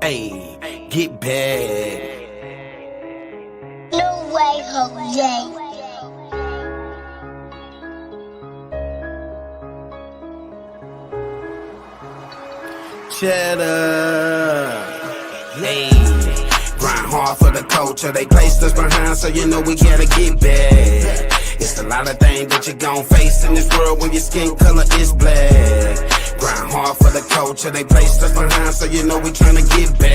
Hey, get back. No way, Jose. Chedda. Hey, grind hard for the culture. They placed us behind, so you know we gotta get back. It's a lot of things that you gon' face in this world when your skin color is black. Grind hard for the culture. They placed us behind, so you know we tryna get back.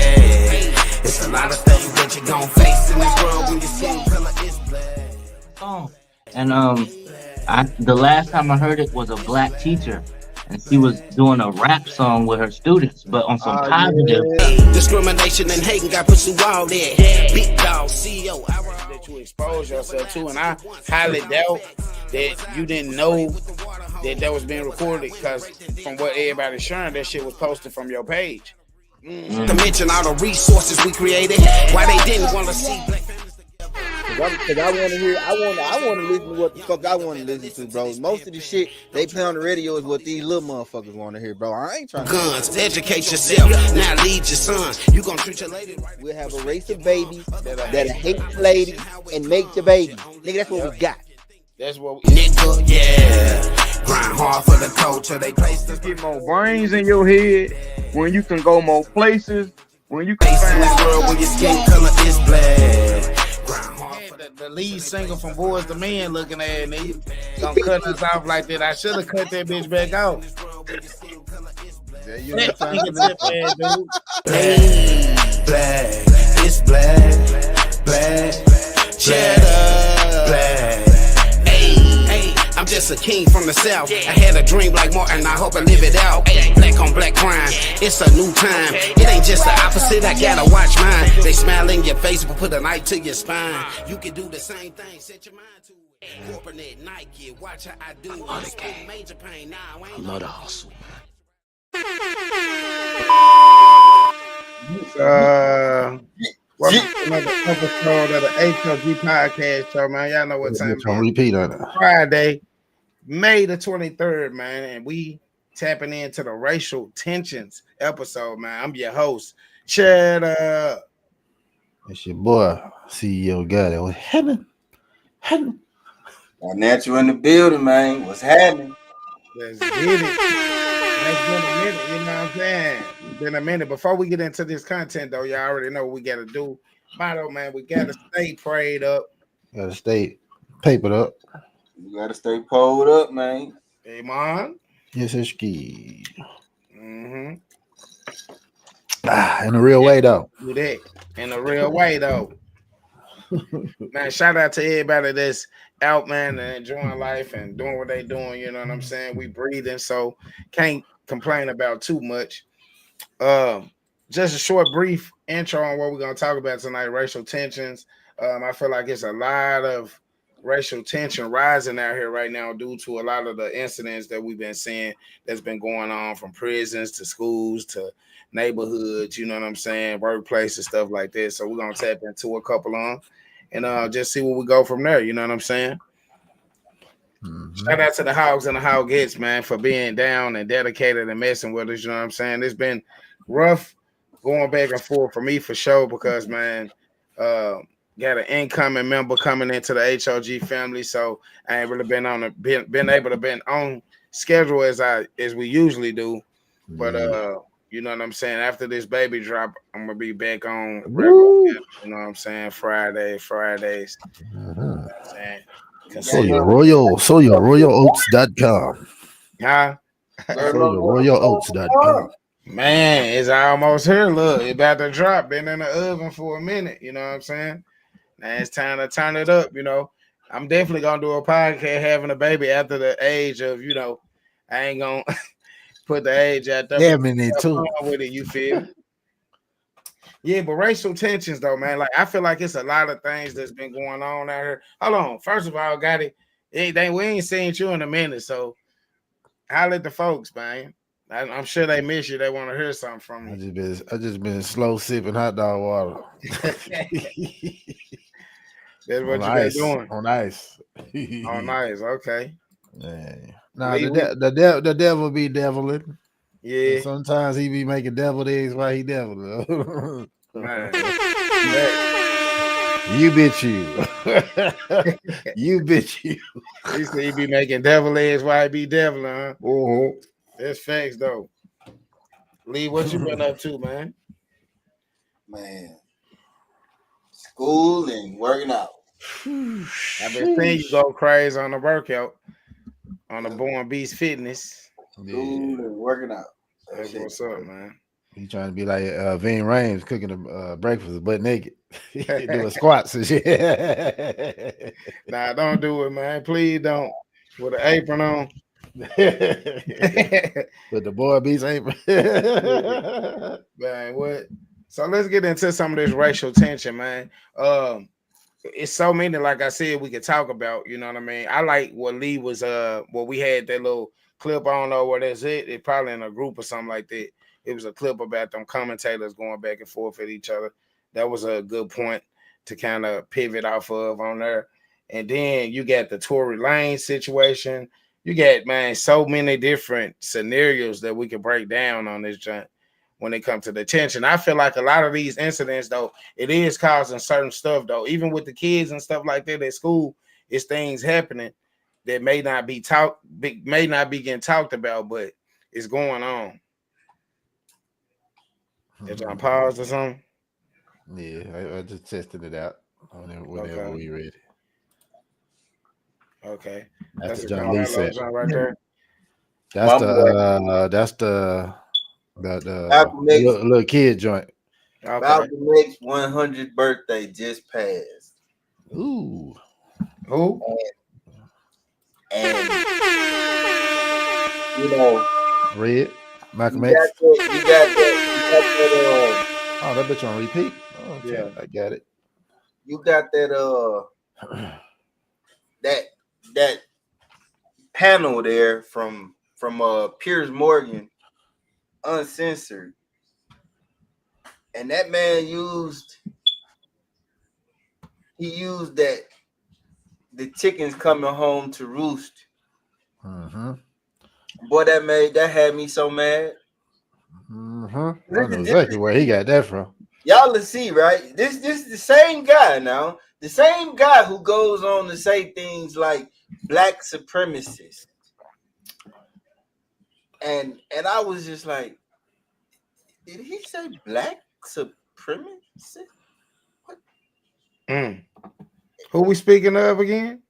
It's a lot of things that you gon' face in this world when your skin color is black. And the last time I heard it was a black teacher, and she was doing a rap song with her students, but on some positive. Yeah. Discrimination and hating got put you all there. Big dog, CEO. That you expose yourself to, and I highly doubt that you didn't know that was being recorded, because from what everybody's sharing, that shit was posted from your page. To mention all the resources we created, why they didn't want to see black families. Cause I want to hear, I want to listen to what the fuck I want to listen to, bro. Most of the shit they play on the radio is what these little motherfuckers want to hear, bro. I ain't trying to guns. Educate yourself. Now lead your sons. You gonna treat your lady right. We'll have a race of babies that hate the ladies and make the babies. Nigga, that's what we got. That's what we nigga, yeah. Grind hard for the culture. They place us. Get more brains in your head when you can go more places. When you can face in this world when your skin color is black. The lead singer from Boys to Men looking at me, gonna cut us off like that. I should have cut that bitch back out. Hey, black, it's black, black, Chedda, black. Hey, I'm just a king from the south. I had a dream like Martin, I hope I live it out. Hey, black on black crime, it's a new time. It ain't just the opposite, I gotta watch mine. They smile in your face, but put a knife to your spine. You can do the same thing, set your mind to it. Corporate Nike, watch how I do it. Major pain, now I ain't love the hustle. Welcome to another episode of the H.O.G Podcast show, man. Y'all know what time it is. Repeat on that. Friday, May the 23rd, man, and we tapping into the racial tensions episode, man. I'm your host, Chedda. It's your boy, Ceo.Gatti. What's happening? Natural in the building, man. What's happening? Let's get it. It's been a minute, you know what I'm saying? It's been a minute. Before we get into this content, though, y'all already know what we got to do. Motto, man, we got to stay prayed up. Gotta stay papered up. You gotta stay pulled up, man. Amen. Yes, it's key. Mm-hmm. In a real way, though. Do that in a real way, though. Man, shout out to everybody that's out, man, and enjoying life and doing what they doing. You know what I'm saying? We breathing, so can't complain about too much. Just a short, brief intro on what we're gonna talk about tonight: racial tensions. I feel like it's a lot of racial tension rising out here right now due to a lot of the incidents that we've been seeing that's been going on, from prisons to schools to neighborhoods, you know what I'm saying, workplaces, stuff like that. So we're gonna tap into a couple on and just see where we go from there, you know what I'm saying? Mm-hmm. Shout out to the Hogs and the Hogettes, man, for being down and dedicated and messing with us, you know what I'm saying? It's been rough going back and forth for me for sure, because man, got an incoming member coming into the H.O.G family, so I ain't really been able to be on schedule as we usually do. But you know what I'm saying? After this baby drop, I'm gonna be back on. You know what I'm saying? Fridays. You know what I'm saying? SoyaRoyalOats.com. Huh? SoyaRoyalOats.com. Man, it's almost here. Look, it about to drop. Been in the oven for a minute. You know what I'm saying? Now it's time to turn it up. You know, I'm definitely gonna do a podcast having a baby after the age of, you know, I ain't gonna put the age out there. Yeah, man, too. With it, you feel? Yeah, but racial tensions though, man. Like I feel like it's a lot of things that's been going on out here. Hold on. First of all, Gotti, we ain't seen you in a minute, so holla at the folks, man. I'm sure they miss you. They want to hear something from you. I just been slow sipping hot dog water. That's what you been doing on ice. On ice, okay. Yeah. Now the devil be deviling. Yeah, Sometimes he be making deviled eggs while he devil. man. You bitch you. You bitch you. He said he be making devil eggs while he be deviling, huh? Oh. That's facts though. Lee, what you been up to, man? Man, school and working out. I've been seeing you go crazy on the workout on the BornBeast Fitness. School and working out. That's what's up, man. He trying to be like Ving Rhames cooking a breakfast butt naked, doing squats and shit. Nah, don't do it, man. Please don't. With an apron on. With the BornBeast apron. Man, what? So let's get into some of this racial tension, man. It's so many, like I said, we could talk about. You know what I mean? I like what Lee was. What we had that little clip. I don't know where that's it. It's probably in a group or something like that. It was a clip about them commentators going back and forth at each other. That was a good point to kind of pivot off of on there. And then you got the Tory Lanez situation. You got, man, so many different scenarios that we can break down on this joint when it comes to the tension. I feel like a lot of these incidents, though, it is causing certain stuff, though. Even with the kids and stuff like that at school, it's things happening that may not be getting talked about, but it's going on. Did y'all pause or something? Yeah, I just tested it out whenever we ready. Okay. That's the John Lee set right there. That's the little kid joint. Okay. Malcolm X's 100th birthday just passed. Ooh. Who? And you know, Red. Malcolm X. You got that. Oh, that bitch on repeat. Oh, okay. Yeah, I got it. You got that. That panel there from Piers Morgan, uncensored, and that man used that the chickens coming home to roost. Mm-hmm. Boy, that had me so mad. Mm-hmm. I know exactly where he got that from. Y'all will see, right? This is the same guy now. The same guy who goes on to say things like black supremacists. And I was just like, did he say black supremacist? What? Who we speaking of again?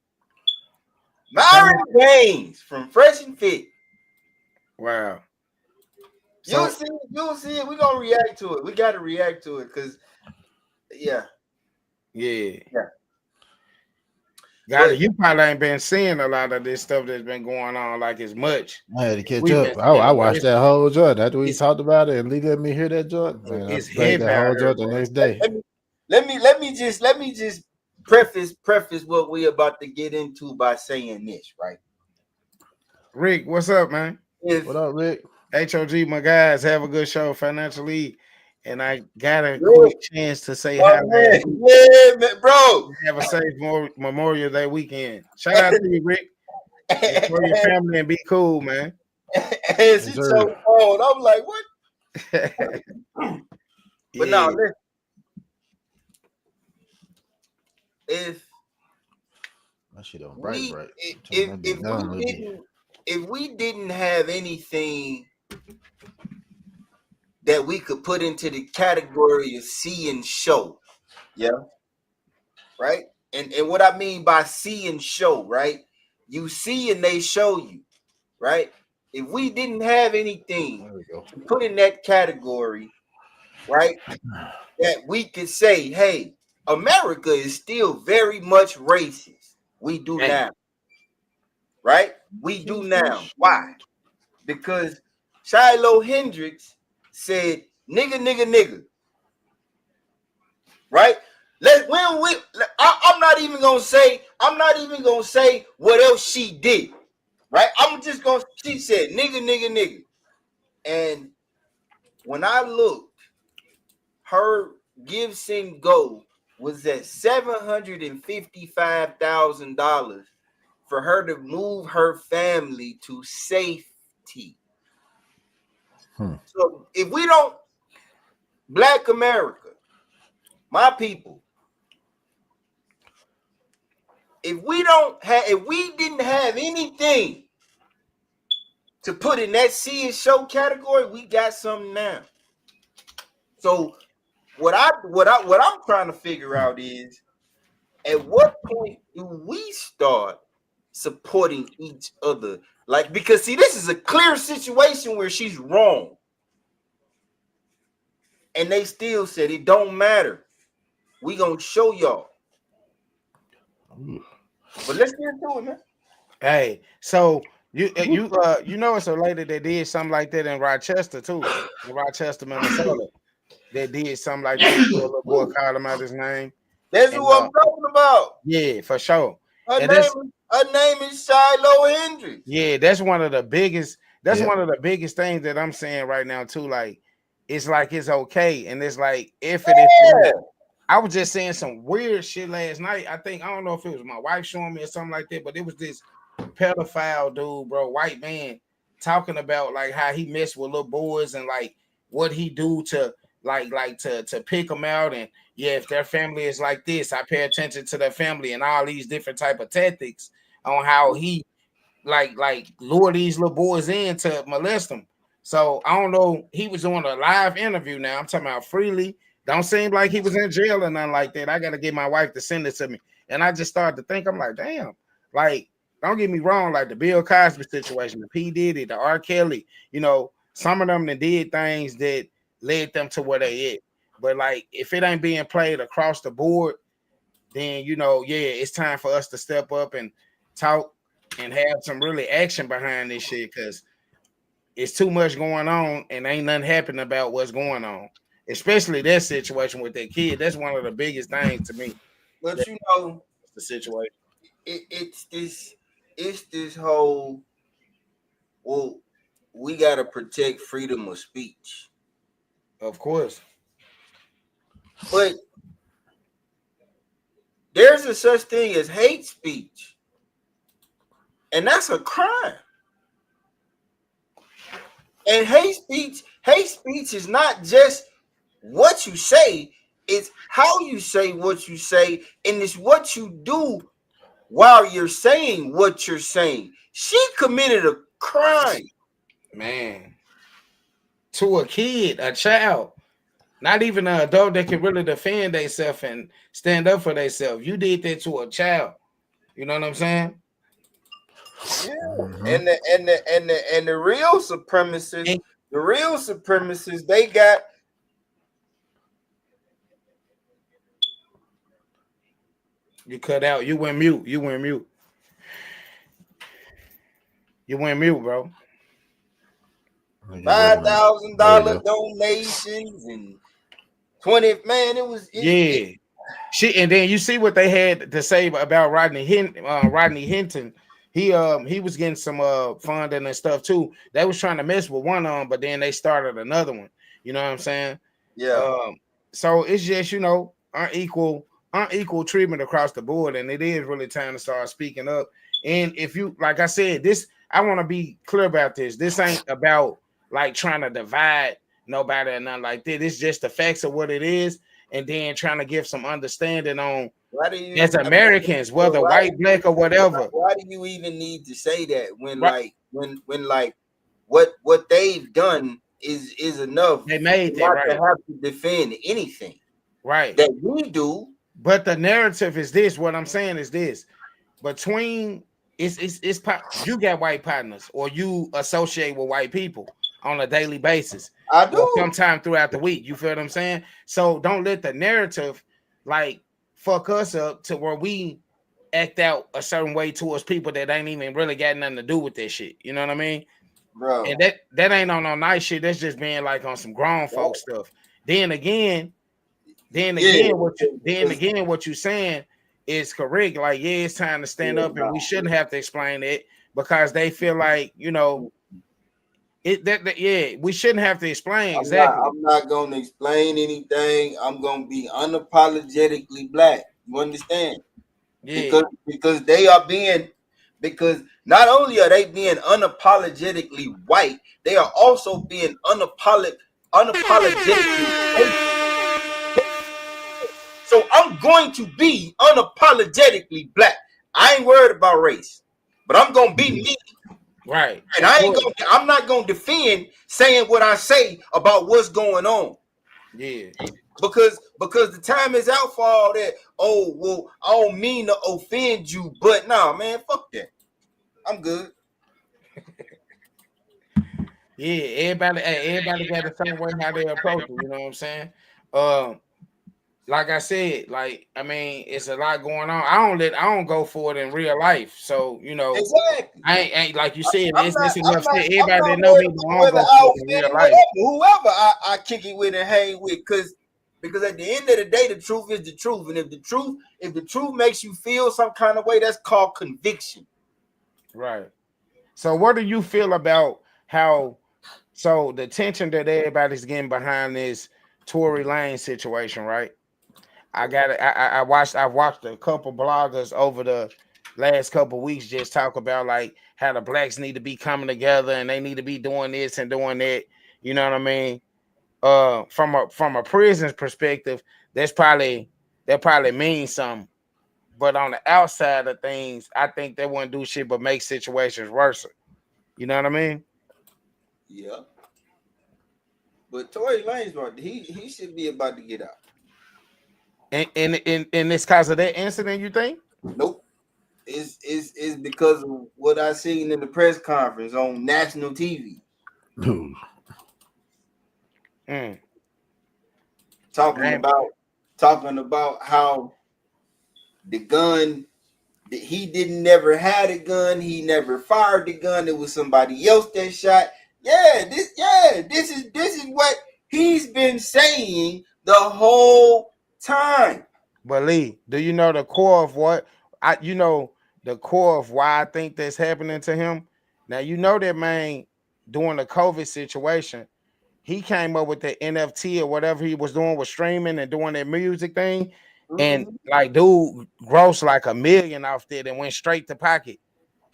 Myron Gaines from Fresh and Fit. Wow. You'll see it. We're gonna react to it. We gotta react to it because yeah. Got it. You probably ain't been seeing a lot of this stuff that's been going on like as much. I had to catch up. I watched that whole joint after we talked about it, and Lee let me hear that joint. Man, it's I that whole joint the next day. Let me just preface what we about to get into by saying this, right? Rick, what's up, man? What up, Rick? H.O.G, my guys, have a good show financially. And I got a quick chance to say hi. Yeah, man, bro. Have a safe Memorial Day weekend. Shout out to you, Rick. For your family and be cool, man. And she so cold. I'm like, what? But now, listen. If that shit don't break, right? If we didn't have anything that we could put into the category of see and show, yeah, right? And what I mean by see and show, right? You see and they show you, right? If we didn't have anything to put in that category, right, that we could say, hey, America is still very much racist. We do now, right? We do now. Why? Because Shiloh Hendrix said, nigga. Right? I'm not even gonna say what else she did. Right? She said, nigga. And when I looked, her give sing go was at $755,000 for her to move her family to safety. So if we don't, Black America, my people, if we didn't have anything to put in that see and show category, we got something now. So what I'm trying to figure out is, at what point do we start supporting each other? Like, because see, this is a clear situation where she's wrong. And they still said it don't matter. We gonna show y'all. But let's get into it, man. Hey, so you know it's a lady that did something like that in Rochester too, in Rochester, Minnesota. That did something like that. A little boy called him out his name. That's who I'm talking about. Yeah, for sure. Her name is Shiloh Hendricks. Yeah, that's one of the biggest. That's one of the biggest things that I'm saying right now too. Like it's okay, and it's like if it is. I was just saying some weird shit last night. I don't know if it was my wife showing me or something like that, but it was this pedophile dude, bro, white man, talking about like how he messed with little boys and like what he do to to pick them out, and if their family is like this, I pay attention to their family and all these different type of tactics on how he like lure these little boys in to molest them. So I don't know. He was doing a live interview now. I'm talking about freely. Don't seem like he was in jail or nothing like that. I got to get my wife to send it to me. And I just started to think, I'm like, damn, like, don't get me wrong, like the Bill Cosby situation, the P. Diddy, the R. Kelly, some of them that did things that led them to where they at. But like, if it ain't being played across the board, then, it's time for us to step up and talk and have some really action behind this shit, because it's too much going on and ain't nothing happening about what's going on. Especially that situation with that kid. That's one of the biggest things to me. But the situation. It's this whole, well, we gotta protect freedom of speech. Of course. But there's a such thing as hate speech. And that's a crime. And hate speech is not just what you say, it's how you say what you say, and it's what you do while you're saying what you're saying. She committed a crime. Man. To a kid, a child, not even an adult that can really defend themselves and stand up for themselves. You did that to a child. You know what I'm saying? Yeah. And the real supremacists, they got. You cut out. You went mute. You went mute, bro. $5,000 donations and 20. Man, it was. And then you see what they had to say about Rodney Hinton. He was getting some funding and stuff too. They was trying to mess with one of them, but then they started another one. You know what I'm saying? Yeah. So it's just unequal treatment across the board, and it is really time to start speaking up. And if you, like I said, I want to be clear about this. This ain't about like trying to divide nobody or nothing like that. It's just the facts of what it is, and then trying to give some understanding on as Americans, whether white, black, or whatever. Why do you even need to say that when what they've done is enough? They made that right. To have to defend anything, right? That we do. But the narrative is this. What I'm saying is this: between you got white partners, or you associate with white people on a daily basis. I do. Sometime throughout the week. You feel what I'm saying? So don't let the narrative like fuck us up to where we act out a certain way towards people that ain't even really got nothing to do with that shit. You know what I mean? Bro. And that ain't on no nice shit. That's just being like on some grown folk stuff. Then again, what you saying is correct. Like, it's time to stand up, and we shouldn't have to explain it because they feel like, we shouldn't have to explain. Exactly. I'm not gonna explain anything. I'm gonna be unapologetically black. You understand? Yeah. Because they are being because not only are they being unapologetically white, they are also being unapologetically. So I'm going to be unapologetically black. I ain't worried about race, but I'm gonna be me. Right. And I'm not gonna defend saying what I say about what's going on. Yeah. Because the time is out for all that. Oh, well, I don't mean to offend you, but nah, man, fuck that. I'm good. Yeah, everybody got a certain way how they approach it, you know what I'm saying? Like I said, like I mean, it's a lot going on. I don't go for it in real life. So, you know, exactly. I ain't like you said, I'm it's not, enough I'm shit. not, Everybody I'm that not know me worried don't about go whether for it I'll in fit real in life. whoever I kick it with and hang with, because at the end of the day, the truth is the truth. And if the truth makes you feel some kind of way, that's called conviction. Right. So what do you feel about how so the tension that everybody's getting behind this Tory Lane situation, right? I've watched a couple bloggers over the last couple weeks just talk about like how the blacks need to be coming together and they need to be doing this and doing that. You know what I mean? From a prison's perspective, that probably means something. But on the outside of things, I think they wouldn't do shit but make situations worse. You know what I mean? Yeah. But Tory Lane's right. He should be about to get out. In this cause of that incident, you think? Nope. It's because of what I seen in the press conference on national TV. Talking about how the gun that he didn't never had a gun, he never fired the gun, it was somebody else that shot. This is what he's been saying the whole time. But Lee, do you know the core of what the core of why I think that's happening to him? Now you know that man during the COVID situation, he came up with the NFT or whatever he was doing with streaming and doing that music thing. And like dude grossed like $1 million off that and went straight to pocket.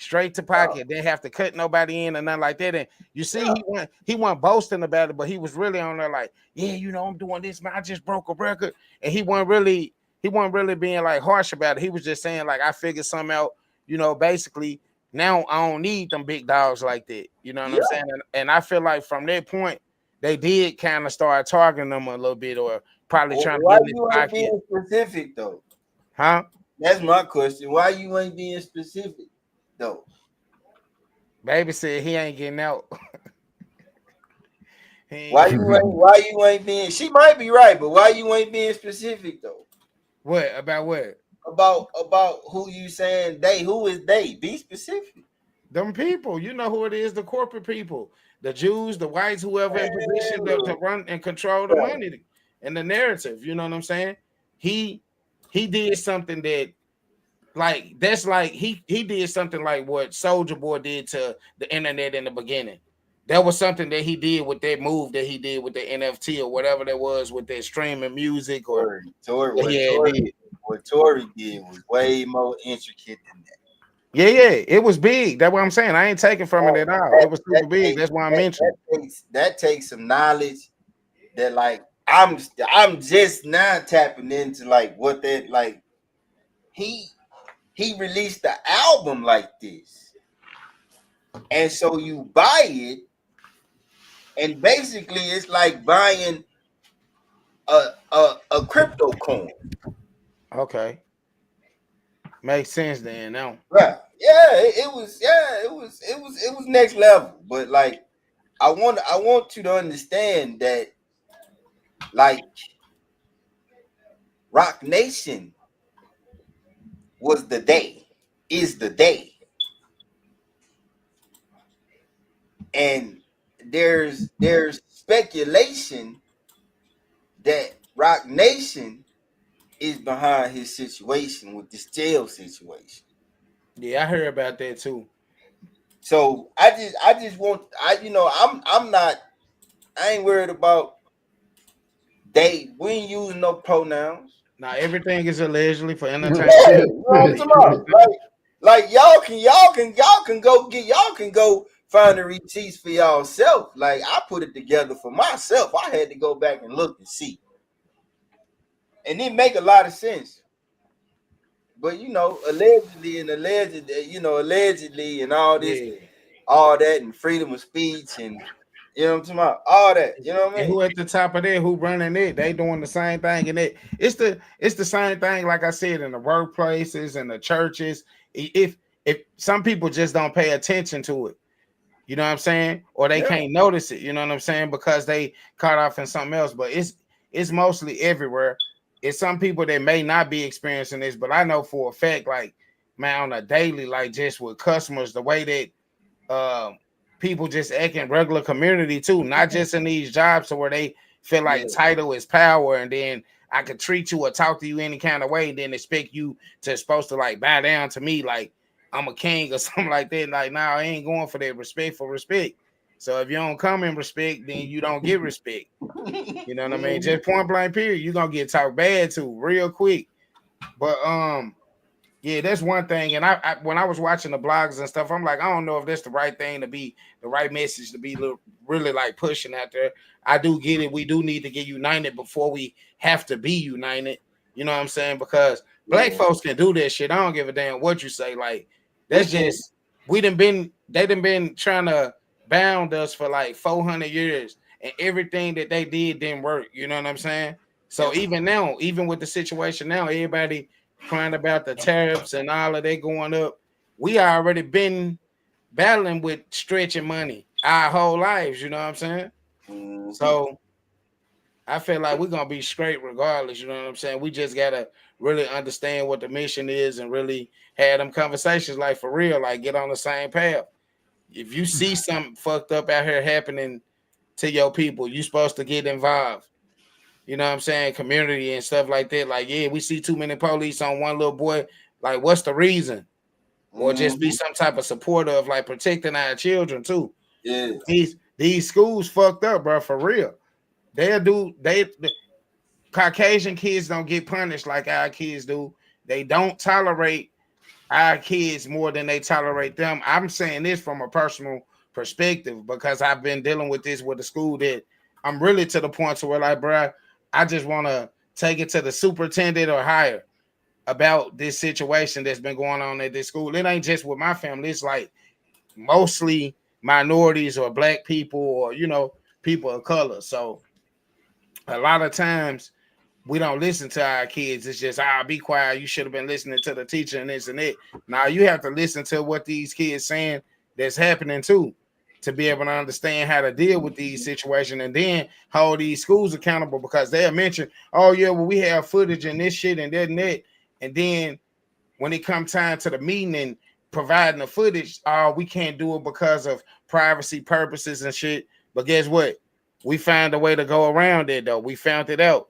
Straight to pocket. Didn't have to cut nobody in or nothing like that. And you see, he wasn't boasting about it, but he was really on there like, yeah, you know, I'm doing this, man. I just broke a record. And he wasn't really being like harsh about it. He was just saying, like, I figured something out, you know, basically. Now I don't need them big dogs like that. You know what I'm saying? And I feel like from that point, they did kind of start targeting them a little bit, or probably trying to get in his pocket. Why you ain't being specific though? Huh? That's my question. Why you ain't being specific though? Baby said he ain't getting out. Why you ain't being? She might be right, but why you ain't being specific though? What about what? About who you saying they? Who is they? Be specific. Them people, you know who it is, the corporate people, the Jews, the whites, whoever in position to run and control the money and the narrative. You know what I'm saying? He did something that like that's like he did something like what Soulja Boy did to the internet in the beginning. That was something that he did with that move that he did with the NFT or whatever that was with that streaming music or what Tory did was way more intricate than that. Yeah, it was big. That's what I'm saying. I ain't taking from it at all. It was super big. That's why I mentioned. That takes some knowledge that like I'm just now tapping into like what that like he released the album like this. And so you buy it, and basically it's like buying a crypto coin. Okay. Makes sense then now. Right. It was next level. But like I want you to understand that like Rock Nation is the day. And there's speculation that Rock Nation is behind his situation with this jail situation. Yeah, I heard about that too. So I just want I ain't worried about they. We ain't using no pronouns. Now everything is allegedly for entertainment. You know what I'm talking about, right? Like y'all can go find the receipts for y'allself. Like I put it together for myself. I had to go back and look and see, and it make a lot of sense. But allegedly and all this, Yeah. all that, and freedom of speech, and what I'm talking about, all that. You know what I And mean? who at the top of that, who running it, they doing the same thing. And it's the same thing, like I said, in the workplaces and the churches. If some people just don't pay attention to it, you know what I'm saying? Or they can't notice it, you know what I'm saying? Because they caught off in something else. But it's mostly everywhere. It's some people that may not be experiencing this, but I know for a fact, like, man, on a daily, like just with customers, the way that people just act in regular community too, not just in these jobs, so where they feel like title is power, and then I could treat you or talk to you any kind of way, and then expect you to supposed to like bow down to me like I'm a king or something like that. Like, nah, I ain't going for that. Respect for respect. So if you don't come in respect, then you don't get respect. You know what I mean? Just point blank period. You're gonna get talked bad to real quick. But yeah, that's one thing. And I when I was watching the blogs and stuff, I'm like, I don't know if that's the right thing to be, the right message to be really like pushing out there. I do get it. We do need to get united before we have to be united. You know what I'm saying? Because black folks can do that shit. I don't give a damn what you say. Like, that's just, they done been trying to bound us for like 400 years, and everything that they didn't work. You know what I'm saying? So even now, even with the situation now, everybody crying about the tariffs and all of that going up. We already been battling with stretching money our whole lives, you know what I'm saying? So I feel like we're gonna be straight regardless, you know what I'm saying? We just gotta really understand what the mission is and really have them conversations, like for real, like get on the same path. If you see something fucked up out here happening to your people, you supposed to get involved. You know what I'm saying? Community and stuff like that. Like, yeah, we see too many police on one little boy. Like, what's the reason? Or just be some type of supporter of like protecting our children too. Yeah. These schools fucked up, bro, for real. The Caucasian kids don't get punished like our kids do. They don't tolerate our kids more than they tolerate them. I'm saying this from a personal perspective because I've been dealing with this with the school that I'm really to the point to where, like, bro, I just want to take it to the superintendent or higher about this situation that's been going on at this school. It ain't just with my family. It's like mostly minorities or black people or, people of color. So a lot of times we don't listen to our kids. It's just, be quiet. You should have been listening to the teacher and this and that. Now you have to listen to what these kids saying that's happening too, to be able to understand how to deal with these situations, and then hold these schools accountable, because they'll mention, oh yeah, well, we have footage and this shit and that and that. And then when it comes time to the meeting and providing the footage, we can't do it because of privacy purposes and shit. But guess what? We found a way to go around it though. We found it out.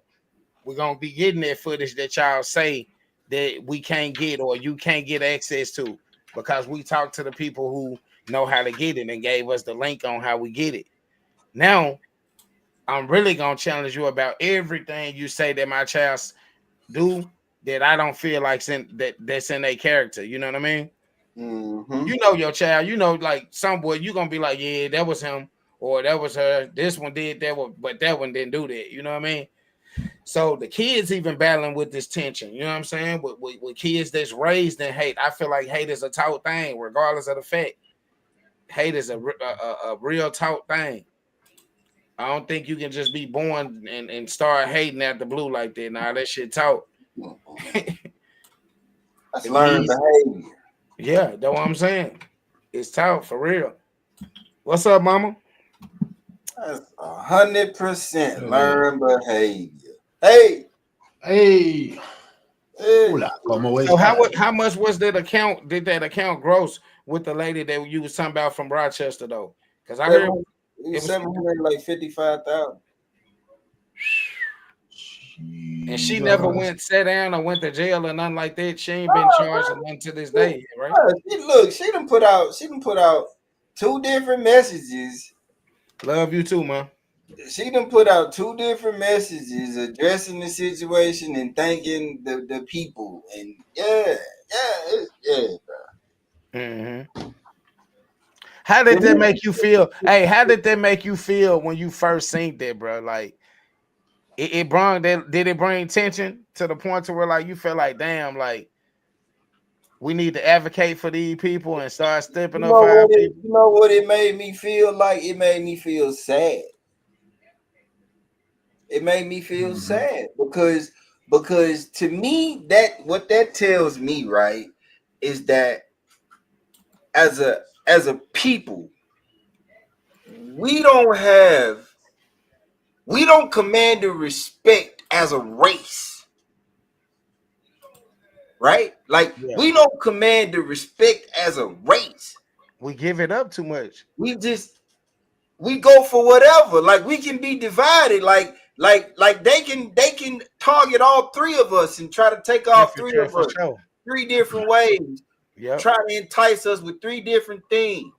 We're gonna be getting that footage that y'all say that we can't get or you can't get access to, because we talked to the people who know how to get it and gave us the link on how we get it. Now, I'm really gonna challenge you about everything you say that my child do that I don't feel like that's in their character. You know what I mean? You know your child. You know, like some boy, you gonna be like, yeah, that was him or that was her. This one did that one, but that one didn't do that. You know what I mean? So the kids even battling with this tension, you know what I'm saying? With kids that's raised in hate. I feel like hate is a taught thing, regardless of the fact. Hate is a real taught thing. I don't think you can just be born and start hating at the blue like that. Nah, that shit taught. That's learned behavior. Yeah, that's what I'm saying. It's taught for real. What's up, mama? That's 100% learned behavior. Hey. Hola, so how much was that account? Did that account gross with the lady that you was talking about from Rochester though? Because I heard it was 755,000. And she never sat down or went to jail or nothing like that. She ain't been charged or nothing to this day, right? She done put out 2 different messages. Love you too, man. She done put out 2 different messages addressing the situation and thanking the people. And yeah, bro. Mm-hmm. How did that make you feel? Hey, how did that make you feel when you first seen that, bro? Like it brought that, did it bring tension to the point to where like you felt like, damn, like we need to advocate for these people and start stepping up for our people? You know what it made me feel like? It made me feel sad. It made me feel sad because to me, that what that tells me, right, is that as a people, we don't command the respect as a race. Right? Like we don't command the respect as a race. We give it up too much. We go for whatever. Like we can be divided. Like they can target all three of us and try to take off three of us three different ways. Try to entice us with three different things.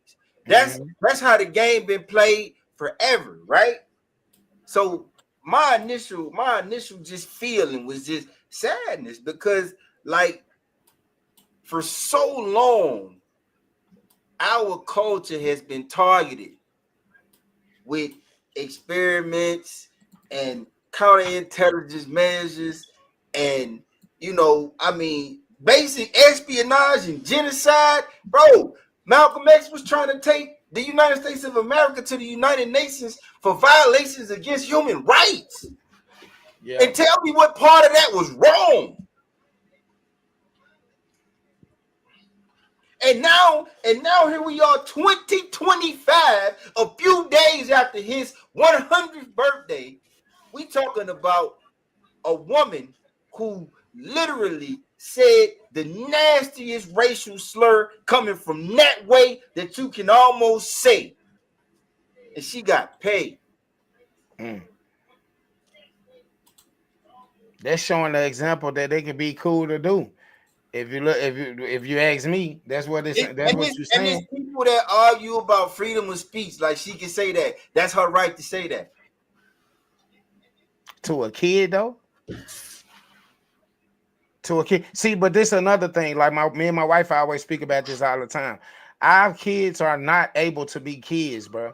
That's how the game been played forever, right? So my initial just feeling was just sadness because like for so long our culture has been targeted with experiments and counterintelligence measures and basic espionage and genocide. Bro, Malcolm X was trying to take the United States of America to the United Nations for violations against human rights. And tell me what part of that was wrong. And now here we are, 2025, a few days after his 100th birthday. We talking about a woman who literally said the nastiest racial slur coming from that way that you can almost say. And she got paid. That's showing the example that they can be cool to do. If you ask me, that's what you're saying. And there's people that argue about freedom of speech, like she can say that. That's her right to say that. To a kid, though. To a kid. See, but this is another thing. Like me and my wife always speak about this all the time. Our kids are not able to be kids, bro.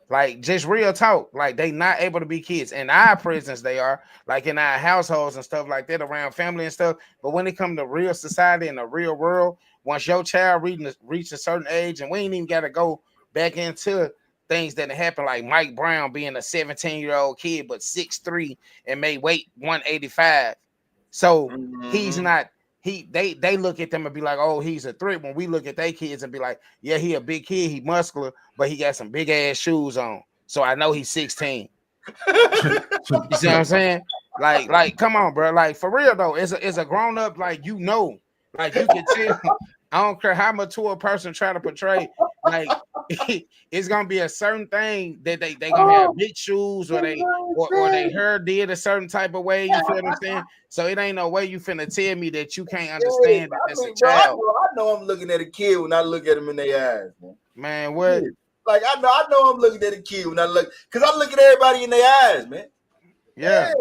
Like just real talk. Like they not able to be kids. In our prisons, they are, like in our households and stuff like that, around family and stuff. But when it comes to real society and the real world, once your child reach a certain age, and we ain't even got to go back into things that happen, like Mike Brown being a 17-year-old kid but 6'3" and may weight 185. So he's not. They look at them and be like, oh, he's a threat. When we look at their kids and be like, yeah, he a big kid, he muscular, but he got some big ass shoes on. So I know he's 16. You see what I'm saying? Like, come on, bro. Like for real though, it's a grown up. Like you can tell. I don't care how mature a person try to portray. Like it's gonna be a certain thing that they gonna have big shoes or they hair did a certain type of way. You feel what I'm saying? So it ain't no way you finna tell me that you can't understand that that's a child. I know I'm looking at a kid when I look at him in their eyes, man. Man, what? Like I know I'm looking at a kid when I look, because I look at everybody in their eyes, man. Yeah.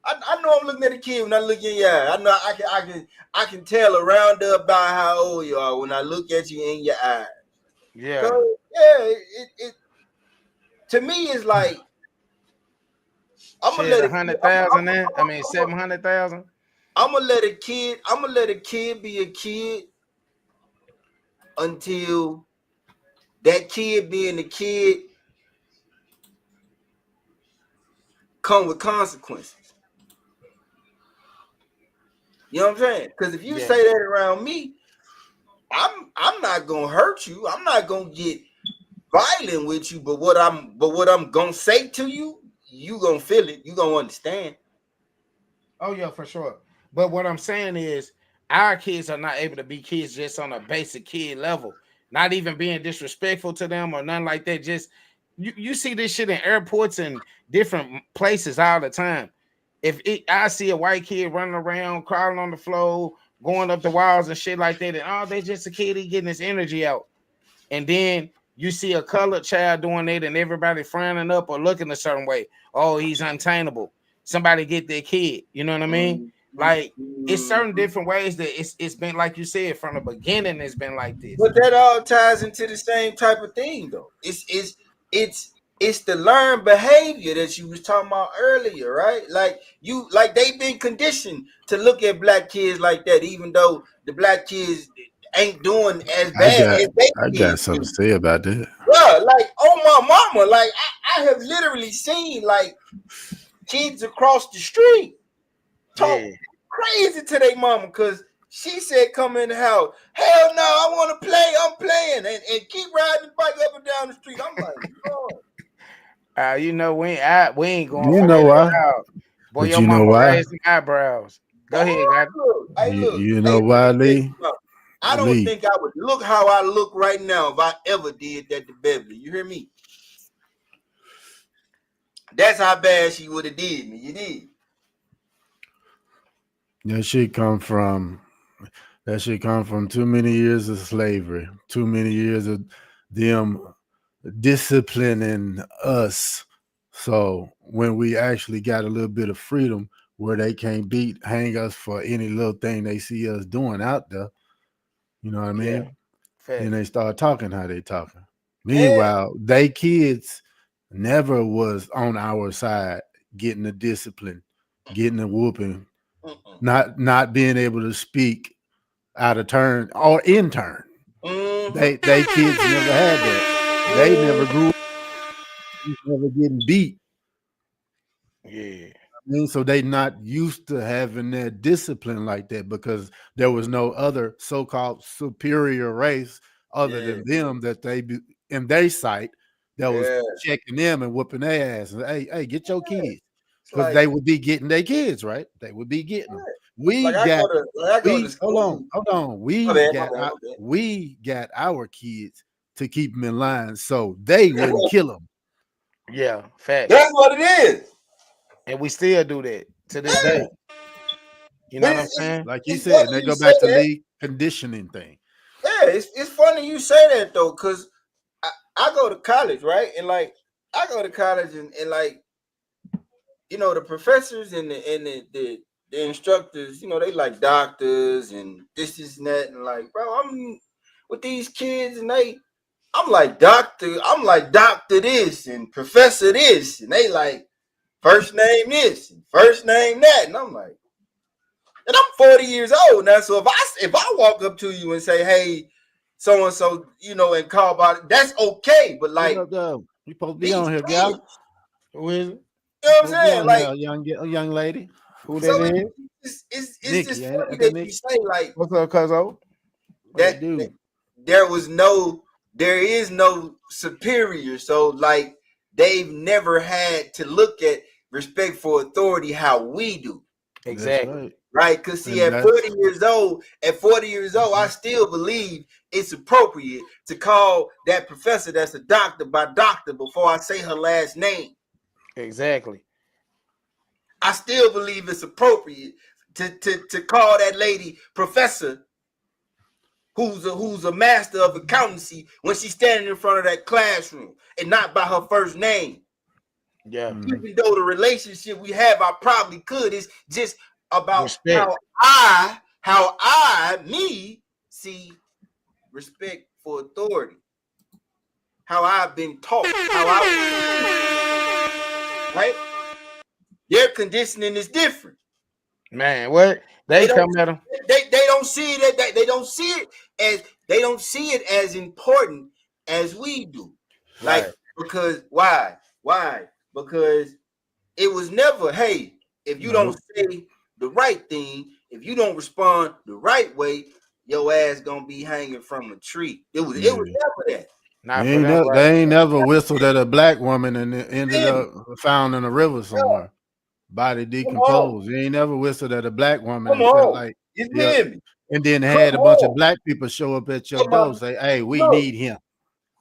I know I'm looking at a kid when I look in your eye. I know I can tell around about how old you are when I look at you in your eyes. Yeah. So, yeah, it to me is like I'm gonna let 100,000 there. I mean 700,000. I'm gonna let a kid be a kid until that kid being a kid come with consequences. You know what I'm saying? Because if you say that around me, I'm not gonna hurt you. I'm not gonna get violent with you. But what I'm gonna say to you, you gonna feel it. You gonna understand. Oh yeah, for sure. But what I'm saying is, our kids are not able to be kids just on a basic kid level. Not even being disrespectful to them or nothing like that. Just you see this shit in airports and different places all the time. I see a white kid running around, crawling on the floor, going up the walls and shit like that, and they just a kid, he getting his energy out. And then you see a colored child doing it, and everybody frowning up or looking a certain way. Oh, he's untainable. Somebody get their kid. You know what I mean? Like it's certain different ways that it's been, like you said, from the beginning. It's been like this. But that all ties into the same type of thing, though. It's the learned behavior that you was talking about earlier, right? Like they've been conditioned to look at black kids like that, even though the black kids ain't doing as bad as they I got something to say about that. Bro, like, oh my mama, like I have literally seen like kids across the street talk crazy to their mama because she said, "Come in the house." Hell no, I want to play. I'm playing, and keep riding the bike up and down the street. I'm like, oh. You know, we ain't going. You know why? Boy, But your you know mama why? raised some eyebrows. Go ahead, guys. You know why, Lee? I don't think I would look how I look right now if I ever did that to Beverly. You hear me? That's how bad she would have did me. You did. That shit come from too many years of slavery, too many years of them disciplining us. So when we actually got a little bit of freedom where they can't hang us for any little thing they see us doing out there, you know what I mean? And they start talking how they talking. Meanwhile, they kids never was on our side getting the discipline, getting the whooping, not being able to speak out of turn or in turn. They kids never had that. They never grew up, never getting beat. Yeah. I mean, so they not used to having that discipline like that because there was no other so-called superior race other than them that they be in their sight that was checking them and whooping their ass. And, hey, get your kids. Because they would be getting their kids, right? They would be getting them. Hold on. We got our kids to keep them in line so they wouldn't kill them. Yeah, fact. That's what it is. And we still do that to this day. You know what I'm saying? Like you said, they go back to the conditioning thing. Yeah, it's funny you say that though, because I go to college, right? And like I go to college and like, you know, the professors and the instructors, you know, they like doctors and this and that, and like, bro, I'm with these kids and I'm like doctor this and professor this, and they like first name this and first name that, and I'm like, and I'm 40 years old now, so if I walk up to you and say, hey, so and so, you know, and call about it, that's okay, but like, you supposed to be on here, gal. Who is it? You know what I'm saying? Like a young lady. Who that is? It's Nikki, just funny that you say like, what's up, cuzzo? That there is no superior. So like they've never had to look at respect for authority how we do. Exactly. Right? Because see, at 40 years old, I still believe it's appropriate to call that professor that's a doctor by doctor before I say her last name. Exactly. I still believe it's appropriate to call that lady professor who's a master of accountancy when she's standing in front of that classroom and not by her first name. Yeah. Even though the relationship we have, I probably could. It's just about respect. how I see respect for authority. How I've been taught. Right? Their conditioning is different. Man, what they come at them? They don't see it. They don't see it as important as we do. Like, right. Because why? Because it was never, hey, if you don't say the right thing, if you don't respond the right way, your ass gonna be hanging from a tree. It was never that. They ain't never whistled at a black woman and it ended up found in a river somewhere. Body decomposed. You ain't never whistled at a black woman and felt like and then had a bunch of black people show up at your door and say, hey, we need him.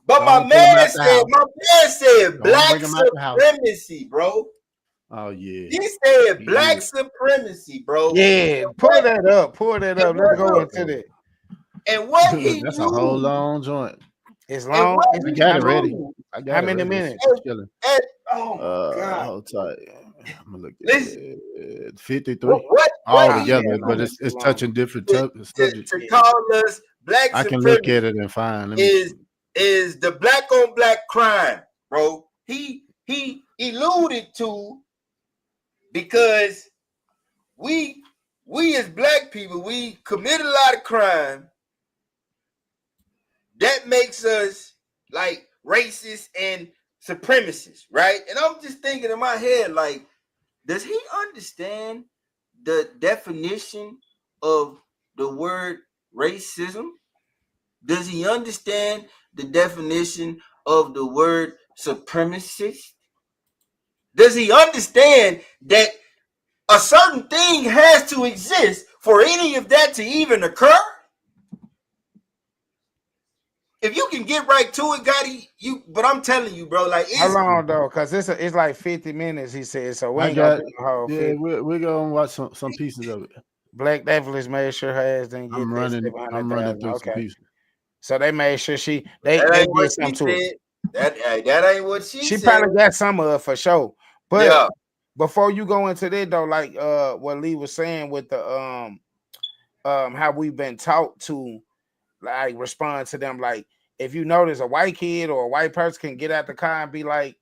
But my man said black supremacy, bro. Oh yeah. He said black supremacy, bro. Yeah, pull that up. Let's go into that. And what he that's knew, a whole long joint. It's long. I got it ready. How many minutes? Oh God. Hold tight. I'm gonna look at it. 53. all What together, but it's touching different subjects. to call us black I can look at supremacists it and find. is the black on black crime, bro. He alluded to, because we as black people, we commit a lot of crime. That makes us like racist and supremacists, right? And I'm just thinking in my head, like, does he understand the definition of the word racism? Does he understand the definition of the word supremacist? Does he understand that a certain thing has to exist for any of that to even occur? If you can get right to it, Gotti, but I'm telling you, bro, like, how long though? Because it's like 50 minutes, he said. So we ain't gonna do the whole 50. We're gonna watch some pieces of it. Black Devilish made sure her ass didn't get I'm running through some pieces. So they made sure they did something to it. That ain't what she said. She probably got some of it for sure. But before you go into that though, like what Lee was saying with the how we've been taught to like respond to them, like if you notice a white kid or a white person can get out the car and be like,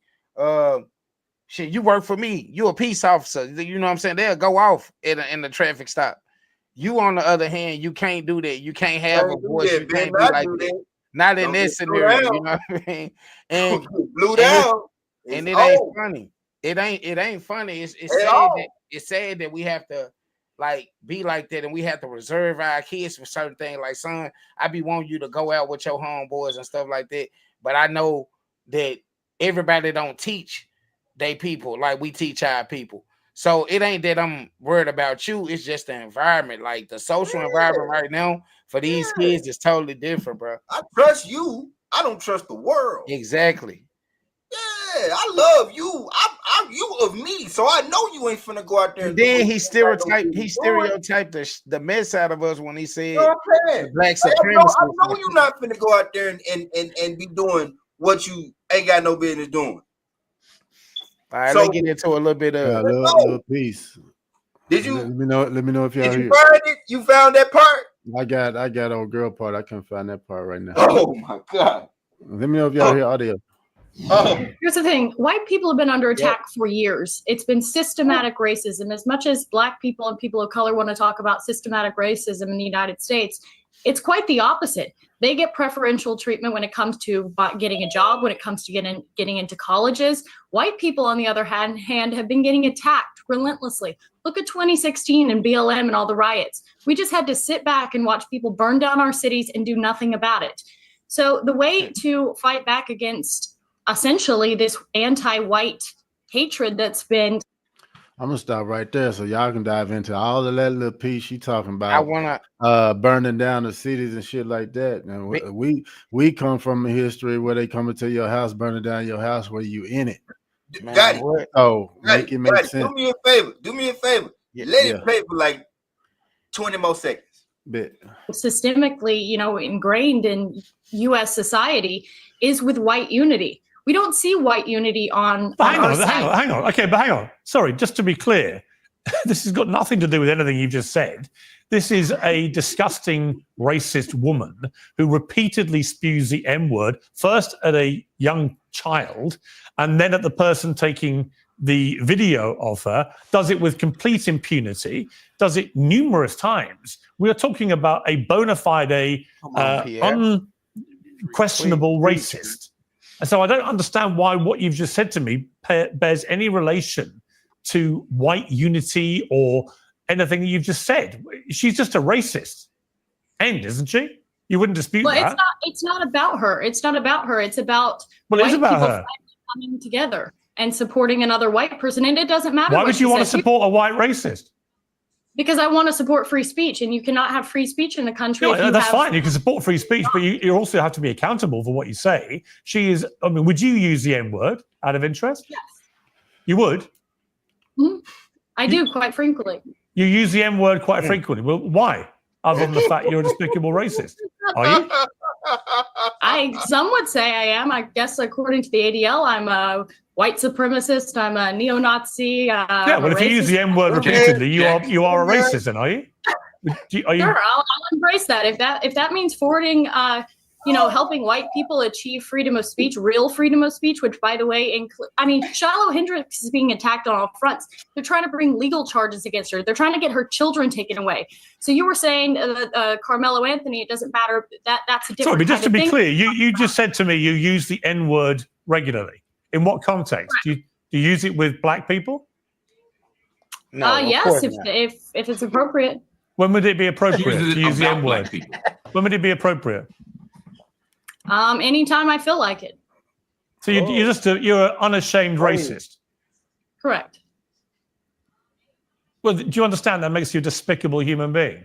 shit, you work for me, you a peace officer, you know what I'm saying? They'll go off in the traffic stop. You on the other hand, you can't do that. You can't have a voice. You can't be like that. Not in this scenario, you know what I mean? And blew down. And it ain't funny. It ain't funny. It's sad that we have to like be like that, and we have to reserve our kids for certain things. Like, son, I be wanting you to go out with your homeboys and stuff like that. But I know that everybody don't teach they people like we teach our people. So it ain't that I'm worried about you. It's just the environment. Like the social environment right now for these kids is totally different, bro. I trust you. I don't trust the world. Exactly. Yeah, I love you. I'm you of me, so I know you ain't finna go out there. And then he stereotyped the mess out of us when he said black supremacy. I know you're not finna go out there and be doing what you ain't got no business doing. All right, let's get into a little bit of a little piece. Did you? Let me know if y'all here. Find it? You found that part? I got old girl part. I can't find that part right now. Oh my god! Let me know if y'all hear audio. Here's the thing. White people have been under attack for years. It's been systematic racism. As much as black people and people of color want to talk about systematic racism in the United States, it's quite the opposite. They get preferential treatment when it comes to getting a job, when it comes to getting into colleges. White people, on the other hand, have been getting attacked relentlessly. Look at 2016 and BLM and all the riots. We just had to sit back and watch people burn down our cities and do nothing about it. So the way to fight back against essentially this anti-white hatred that's been. I'm gonna stop right there so y'all can dive into all of that little piece she talking about. I wanna burning down the cities and shit like that. And we come from a history where they come into your house, burning down your house where you in it. Got it. Oh, make it make sense. Do me a favor. Let it play for like 20 more seconds. Systemically, ingrained in U.S. society is with white unity. We don't see white unity on. Hang on. Okay, but hang on. Sorry, just to be clear, this has got nothing to do with anything you've just said. This is a disgusting racist woman who repeatedly spews the M-word, first at a young child, and then at the person taking the video of her, does it with complete impunity, does it numerous times. We are talking about a bona fide, unquestionable racist. And so I don't understand why what you've just said to me bears any relation to white unity or anything that you've just said. She's just a racist. Isn't she? You wouldn't dispute that. It's not about her. It's not about her. It's about it is about her coming together and supporting another white person. And it doesn't matter. Why would you want to support a white racist? Because I want to support free speech, and you cannot have free speech in the country. That's fine. You can support free speech, but you also have to be accountable for what you say. Would you use the N-word out of interest? Yes. You would? Mm-hmm. I do, quite frequently. You use the M-word quite frequently. Well, why? Other than the fact you're a despicable racist. Are you? Some would say I am. I guess according to the ADL, I'm a white supremacist. I'm a neo-Nazi. Yeah, well, if you use the N-word repeatedly, you are a racist, then, are you? Sure, I'll embrace that. If that means forwarding, helping white people achieve freedom of speech, real freedom of speech, which, by the way, Shiloh Hendricks is being attacked on all fronts. They're trying to bring legal charges against her. They're trying to get her children taken away. So you were saying Carmelo Anthony, it doesn't matter. That's a different. Sorry, but just to be thing. clear, you just said to me you use the N-word regularly. In what context? Do you use it with black people? No. Yes, if it's appropriate. When would it be appropriate to use the N-word? When would it be appropriate? Anytime I feel like it. So you're an unashamed racist. Correct. Well, do you understand that makes you a despicable human being?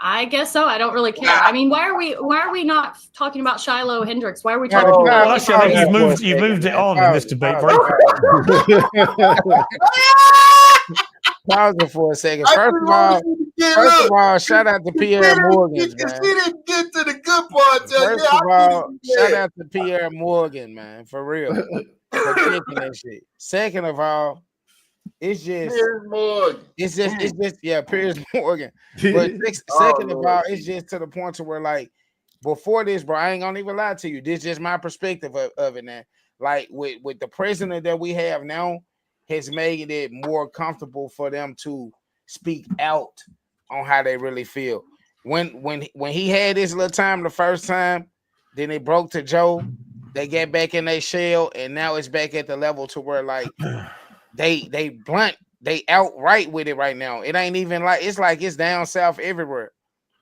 I guess so. I don't really care. I mean, why are we not talking about Shiloh Hendricks? Why are we talking about? Well, actually, I think you've moved it on in this debate very quickly. Pause it for a second. First of all, shout out to Pierre Morgan, man. She didn't get to the good part. First of all, shout out to Pierre Morgan, man, for real, for kicking that shit. Second of all, it's just Piers Morgan. It's just Piers Morgan. But second of all, it's just to the point to where, like, before this, bro, I ain't gonna even lie to you. This is just my perspective of it now. Like with the president that we have now, has made it more comfortable for them to speak out on how they really feel. When he had his little time the first time, then it broke to Joe. They get back in their shell, and now it's back at the level to where, like, they outright with it right now. It ain't even like it's down south everywhere.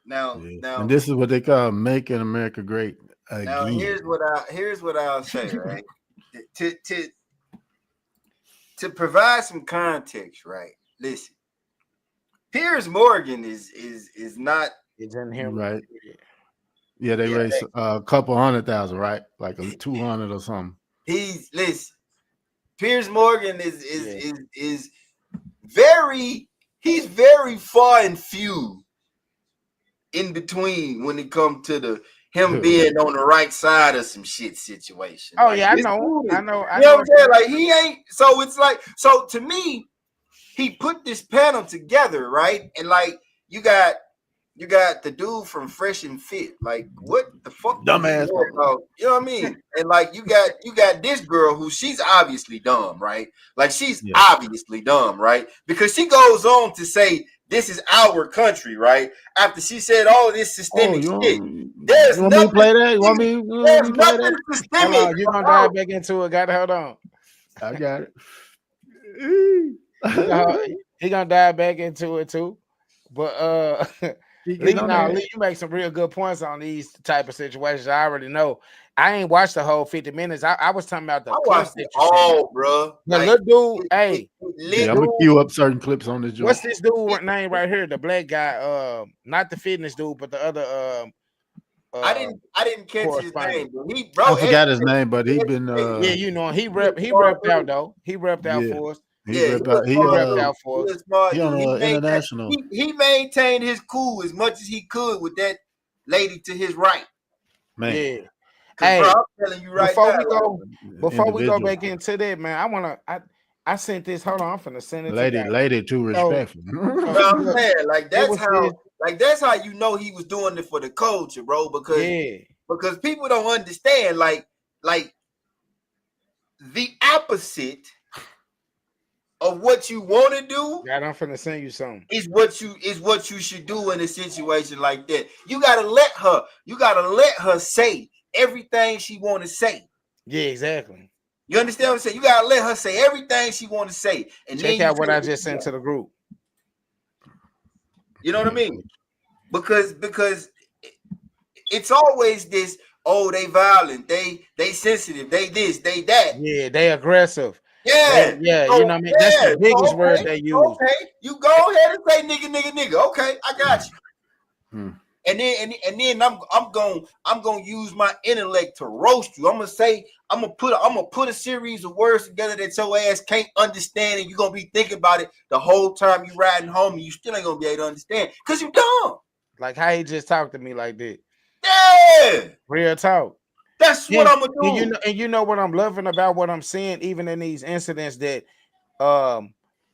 Now, and this is what they call making America great again. Now here's what I'll say, right? To provide some context, right? Listen, Piers Morgan is not. It's in him, right? Yeah, they raised a couple 100,000, right? Like 200 or something. Listen. Piers Morgan is very far and few in between when it comes to him being on the right side of some shit situation. Oh, like, yeah, I know. You know what I'm saying? Like, he ain't. So it's like, so to me, he put this panel together, right? And like, you got the dude from Fresh and Fit. Like, what the fuck? Dumbass. You know what I mean? And like, you got this girl who she's obviously dumb, right? Like, she's obviously dumb, right? Because she goes on to say, this is our country, right? After she said all of this systemic shit. There's you want nothing, me to play that? You want me to play that? Systemic. Hold on, you're gonna dive back into it. Gotta hold on. I got it. He gonna dive back into it too. But Lee, you make some real good points on these type of situations. I already know. I ain't watched the whole 50 minutes. I was talking about the clips that you all, bro. The little dude, hey, I'm gonna queue up certain clips on this joint. What's this dude name right here? The black guy, not the fitness dude, but the other I didn't catch his name, but I forgot his name, but he been yeah, you know, he repped out though. He repped out for us. He repped out for us. He on international. He maintained his cool as much as he could with that lady to his right. Man. Yeah. Hey, bro, I'm telling you right before we go back into that, man, I sent this. Hold on, I'm finna send it. Lady, too respectful. I'm saying, like, that's how you know he was doing it for the culture, bro. Because people don't understand, like the opposite of what you want to do. God, I'm finna send you something. Is what you should do in a situation like that. You gotta let her say everything she want to say. Yeah, exactly. You understand what I'm saying? You gotta let her say everything she want to say. And check out what I just sent to the group. You know what I mean? Because it's always this. Oh, they violent. They sensitive. They this. They that. Yeah, they aggressive. Yeah, you know what I mean. That's the biggest word they use. Okay, you go ahead and say nigga. Okay, I got you. And then I'm gonna use my intellect to roast you. I'm gonna put a series of words together that your ass can't understand, and you're gonna be thinking about it the whole time you riding home, and you still ain't gonna be able to understand because you dumb. Like how he just talked to me like that. Yeah, real talk. That's what I'm gonna do. And you know what I'm loving about what I'm seeing, even in these incidents that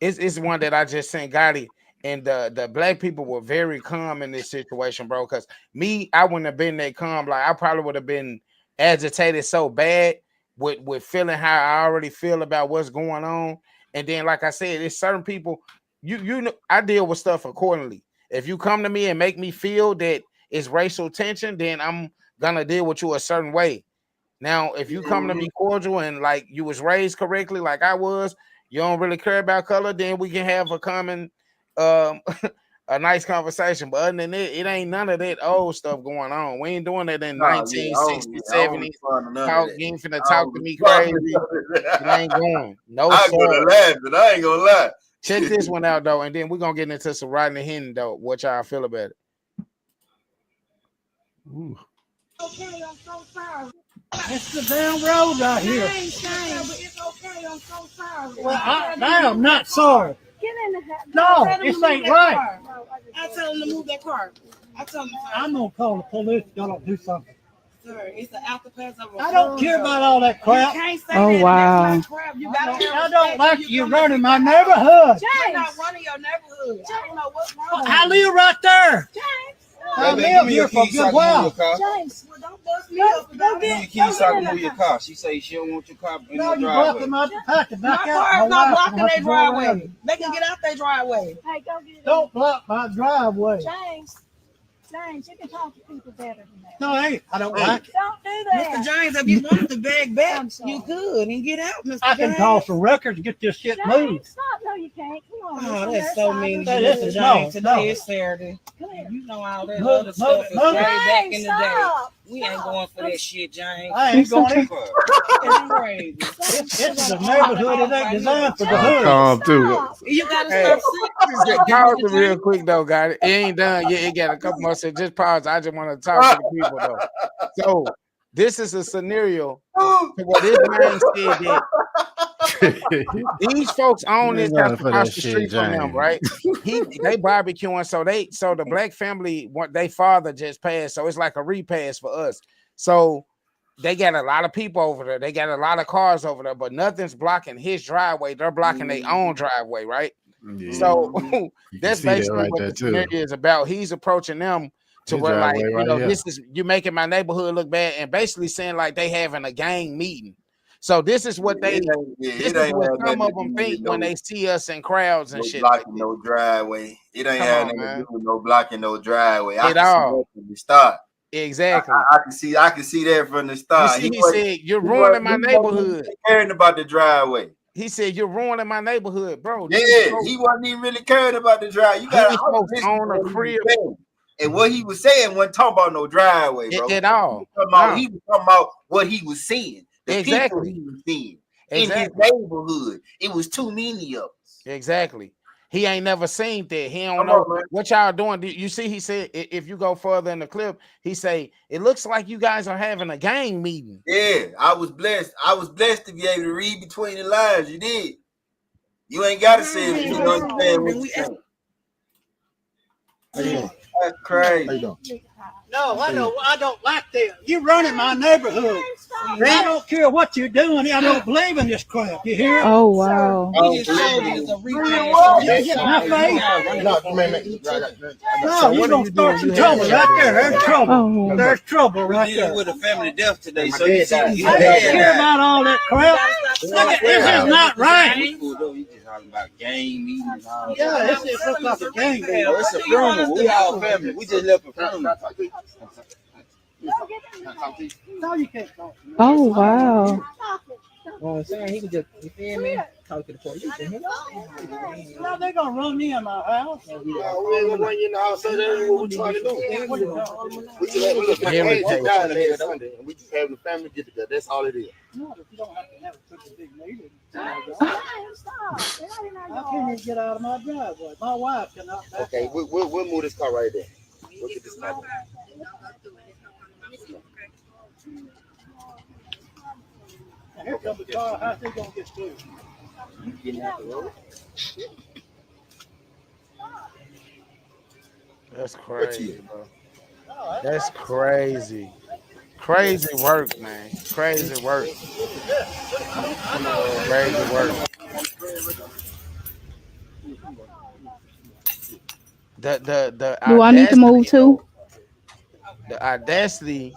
it's one that I just sent Gotti, and the black people were very calm in this situation, bro. Because I wouldn't have been that calm. Like I probably would have been agitated so bad with feeling how I already feel about what's going on. And then, like I said, it's certain people. You know, I deal with stuff accordingly. If you come to me and make me feel that it's racial tension, then I'm gonna deal with you a certain way. Now, if you come to me cordial and like you was raised correctly, like I was, you don't really care about color, then we can have a common a nice conversation. But other than that, it ain't none of that old stuff going on. We ain't doing that in 1960s, 70s. You ain't finna talk to me crazy. It ain't going. No, I'm gonna laugh, but I ain't gonna lie. Check this one out though, and then we're gonna get into some Rodney Henry though. What y'all feel about it? Ooh. Okay, I'm so sorry. It's the damn road out here. It's okay, I'm so sorry. Well, I'm not sorry. Get in the house. No, this ain't right. I tell him to move that car. I tell him. I'm gonna call the police if y'all don't do something. Sir, it's the afterpass of a I don't care about all that crap. You can't say that. Wow. That's not crap. You gotta I don't like you running my neighborhood. I'm not running your neighborhood. I don't know what's wrong. I live right there. I live here for a good while. James, well, don't bust me up. Go get your keys so I can move your car. She say she don't want your car in No, the you driveway. blocking my path. my car is not blocking their driveway. They can get out their driveway. Hey, go get it. Don't block my driveway. James, you can talk to people better than that. No, hey, I don't like it. Don't do that. Mr. James, if you wanted to bag back, you could and get out, Mr. I can James. call some records and get this shit moved. Stop. No, you can't. Come on. Oh, that's so mean. Mr. James, today no. is Saturday. You know all that Move other it, stuff is move it. way back in the day. Stop. We ain't going for that shit, James. I ain't going to. It's crazy. It's the neighborhood. It ain't designed for the hood. Calm too. You gotta Hey, stop pause it real quick though, guys. It ain't done yet. It got a couple more. So just pause. I just want to talk to the people though. So this is a scenario to what this man said that these folks own this house across the street from them, right? They barbecuing, so the black family, they father just passed, so it's like a repass for us. So they got a lot of people over there. They got a lot of cars over there, but nothing's blocking his driveway. They're blocking their own driveway, right? Yeah. So that's basically what the scenario is about. He's approaching them to where, like, you know, this is you making my neighborhood look bad, and basically saying like they having a gang meeting. So this is what this is what some of them think when they see us in crowds and shit. Blocking no driveway. It ain't have nothing to do with no blocking no driveway. At all. From the start. Exactly. I can see that from the start. He said you're ruining my neighborhood. Caring about the driveway. He said you're ruining my neighborhood, bro. Yeah, he wasn't even really caring about the drive. You got to own a crib. And what he was saying wasn't talking about no driveway, bro. At all. He was talking about what he was seeing. The people he was seeing in his neighborhood. It was too many of us. Exactly. He ain't never seen that. He don't know what y'all doing. You see, he said, if you go further in the clip, he say, it looks like you guys are having a gang meeting. Yeah, I was blessed. I was blessed to be able to read between the lines. You did. You ain't got to say it. You understand what you're saying. That's crazy. No, I don't like that. You running my neighborhood. I don't care what you're doing. I don't believe in this crap. You hear? Oh wow. He just showed you the No, you're gonna start some trouble right there. There's trouble. Oh. There's trouble right there. With a family death today, so I don't care about all that crap. This is not right. You just talking about game meeting and all that. Yeah, this is looks like a game. It's a funeral. We all family. We just left a funeral. No, you can't talk. Oh wow. Well, I'm saying he can just, you feel me? Talk to the police. No, they're gonna run me in my house. We ain't gonna run you in the house, so that's what we trying to do. We just have we just have the family get together. That's all it is. No, if you don't have to have such a big meeting. I can't even get out of my driveway. My wife cannot. Okay, we'll move this car right there. We'll get this car. Here comes the car. How's they gonna get through? Getting out the road. That's crazy, bro. That's crazy. Crazy work, man. Crazy work. Crazy work. The Do I need to move too? the audacity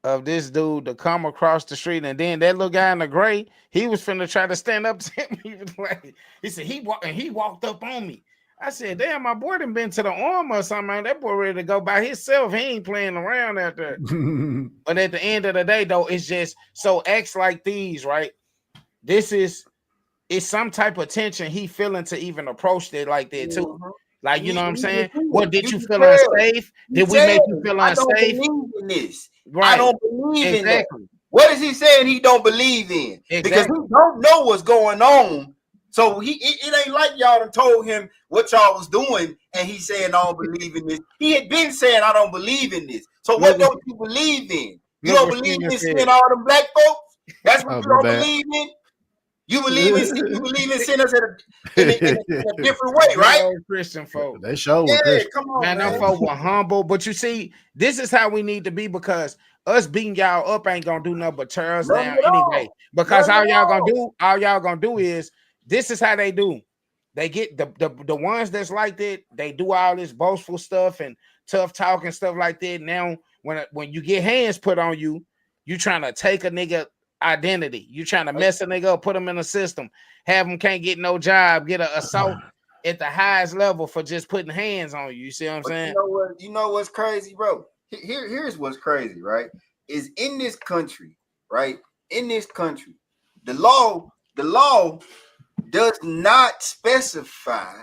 of this dude to come across the street, and then that little guy in the gray, he was finna try to stand up to him. He was like, he said he walked up on me. I said, damn, my boy done been to the arm or something, man. That boy ready to go by himself. He ain't playing around out there. But at the end of the day, though, it's just so acts like these, right? It's some type of tension he feeling to even approach it like that too. Like, you know what I'm saying? What did you feel unsafe? Did we make you feel unsafe? I don't believe in this. Right. I don't believe in that. What is he saying he don't believe in? Because he don't know what's going on. So it ain't like y'all done told him what y'all was doing, and he's saying I don't believe in this. He had been saying I don't believe in this. So what don't you believe in? You don't believe in seeing all them black folks? That's what you don't believe in? You believe in sinners in a different way, right? Christian folk. They show Christian. Come on, man. Them folk were humble, but you see, this is how we need to be, because us beating y'all up ain't gonna do nothing but tear us down anyway. Because all y'all gonna do is this is how they do. They get the ones that's like that. They do all this boastful stuff and tough talk and stuff like that. Now, when you get hands put on you, you trying to take a nigga identity. You trying to mess a nigga up, put them in a system, have them can't get no job, get an assault at the highest level for just putting hands on you. You see what I'm saying? You know what's crazy, bro? Here's what's crazy, right? Is in this country, right? In this country, the law does not specify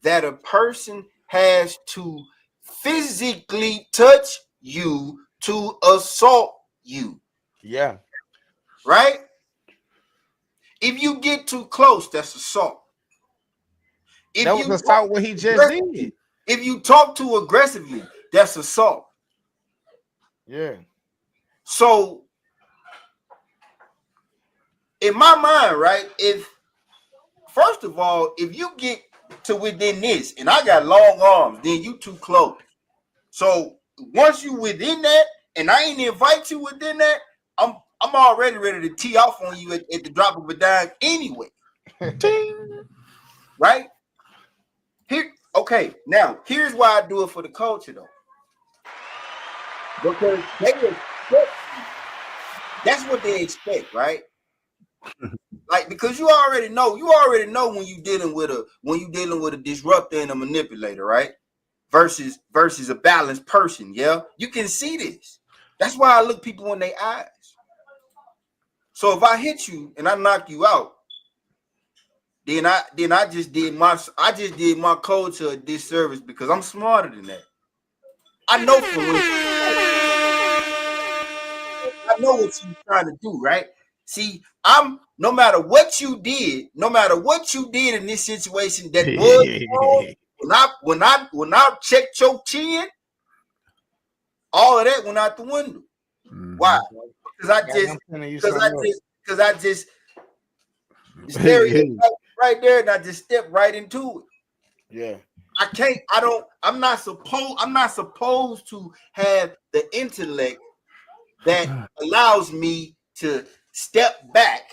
that a person has to physically touch you to assault you. Yeah. Right? If you get too close, that's assault. That was assault what he just did. If you talk too aggressively, that's assault. Yeah. So, in my mind, right, first of all, if you get to within this, and I got long arms, then you too close. So, once you within that, and I ain't invite you within that, I'm already ready to tee off on you at the drop of a dime anyway. Right? Now here's why I do it for the culture though. Because they expect, that's what they expect, right? Like, because you already know when you dealing with a disruptor and a manipulator, right? Versus a balanced person, yeah. You can see this. That's why I look people in their eyes. So if I hit you and I knock you out, then I just did my culture a disservice because I'm smarter than that. I know what you're trying to do, right? See, no matter what you did in this situation that was wrong, when I checked your chin, all of that went out the window. Why? Because I just stereotyped right there, and I just stepped right into it. Yeah. I'm not supposed to have the intellect that allows me to step back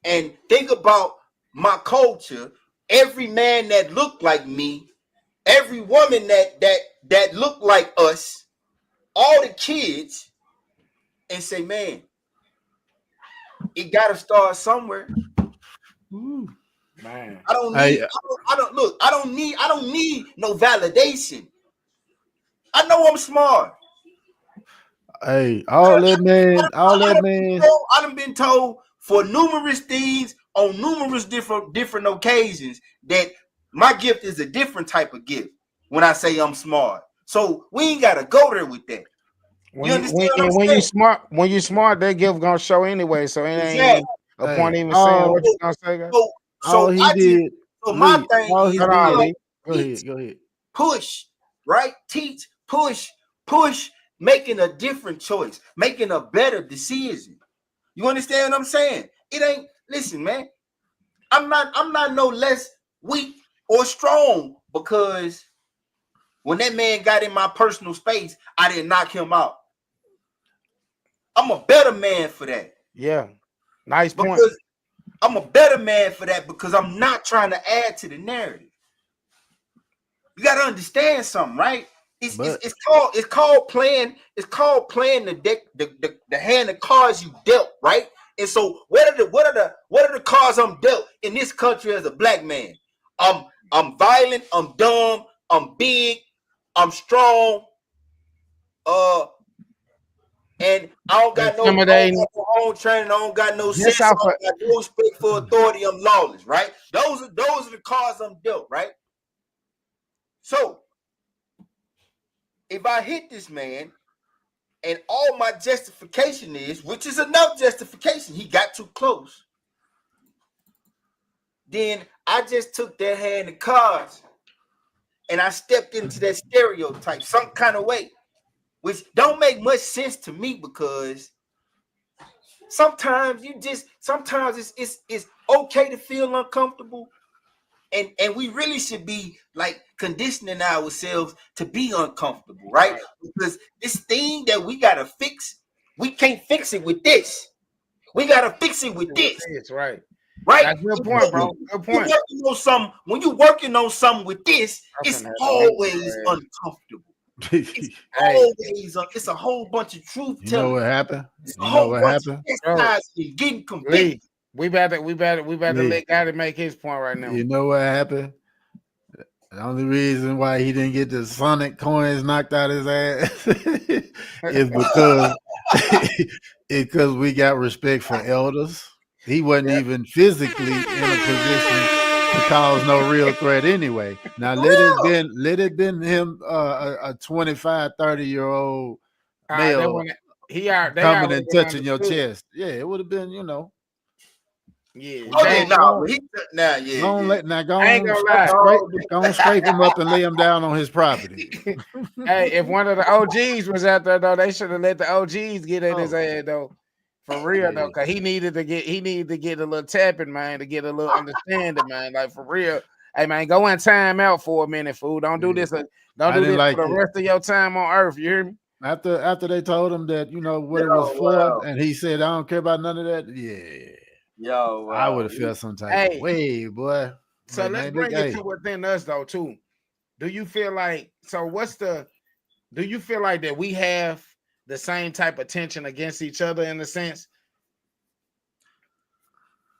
and think about my culture, every man that looked like me, every woman that looked like us, all the kids, and say, man, it gotta start somewhere. Man. I don't need no validation. I know I'm smart. Hey, all that man. I done been told for numerous things on numerous different occasions that my gift is a different type of gift when I say I'm smart. So we ain't gotta go there with that. When you smart, that gift gonna show anyway. So it ain't a point even saying what you gonna say, guys. So my thing is go ahead. Push, right? Teach, push, making a different choice, making a better decision. You understand what I'm saying? It ain't, listen, man. I'm not no less weak or strong because When that man got in my personal space, I didn't knock him out. I'm a better man for that. Yeah. Nice point. Because I'm a better man for that because I'm not trying to add to the narrative. You got to understand something, right? It's called playing the deck, the hand of cards you dealt, right? And so what are the cards I'm dealt in this country as a black man? I'm violent, I'm dumb, I'm big, I'm strong, and I don't got no own training, I don't got no sense, I don't got no respect for authority, I'm lawless, right? Those are the cards I'm dealt, right? So if I hit this man and all my justification is, which is enough justification, he got too close, then I just took that hand of cards and I stepped into that stereotype some kind of way, which don't make much sense to me because sometimes it's okay to feel uncomfortable. And we really should be like conditioning ourselves to be uncomfortable, right? Because this thing that we gotta fix, we can't fix it with this. We gotta fix it with this. It's right. Right? That's good point, bro. Good point. When you're working on something with this, it's always uncomfortable. It's a whole bunch of truth telling. You know what happened? You know what happened? Getting convicted. We better let Gotti make his point right now. You know what happened? The only reason why he didn't get the Sonic coins knocked out his ass is because we got respect for elders. He wasn't even physically in a position to cause no real threat anyway. Now let it been him a 25, 30-year-old male coming and touching your chest. Yeah, it would have been, you know. Yeah. Go on, scrape him up and lay him down on his property. Hey, if one of the OGs was out there though, they should have let the OGs get in his ass though. For real though, because he needed to get a little tapping, man, to get a little understanding, man. Like for real. Hey man, go in time out for a minute, fool. Don't do this. Don't do this for the rest of your time on earth. You hear me? After they told him that, you know, what it was for, and he said, I don't care about none of that. Yeah. Yo, I would have felt some type of way, boy. So like, let's bring it to within us though, too. Do you feel like do you feel like that we have the same type of tension against each other in a sense?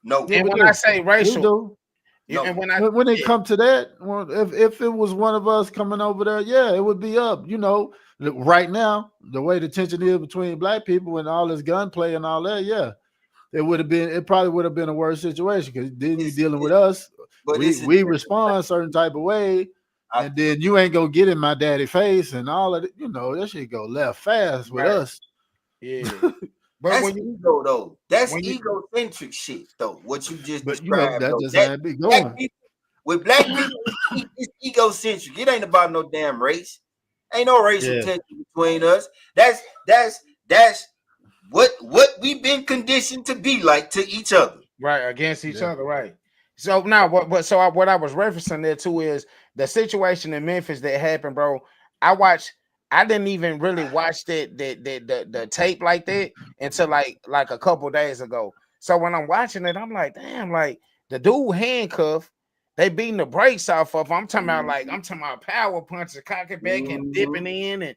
No. And when I say racial, and when it come to that, if it was one of us coming over there, yeah, it would be up. You know, right now, the way the tension is between black people and all this gunplay and all that, yeah. It probably would have been a worse situation because then you're dealing with us. We respond a certain type of way, and then you ain't gonna get in my daddy face and all of it. You know, that shit go left fast with us. Yeah, but that's ego though. That's egocentric shit though. What you just described. That just ain't be going. With black people, it's egocentric. It ain't about no damn race. Ain't no racial tension between us. That's what we've been conditioned to be like to each other, right? Against each other, right? So now, what I was referencing there too is the situation in Memphis that happened, bro. I didn't even really watch the tape like that until like a couple days ago. So when I'm watching it, I'm like, damn, like the dude handcuffed, they beating the brakes off of him. I'm talking about power punches, cocking back and dipping in, and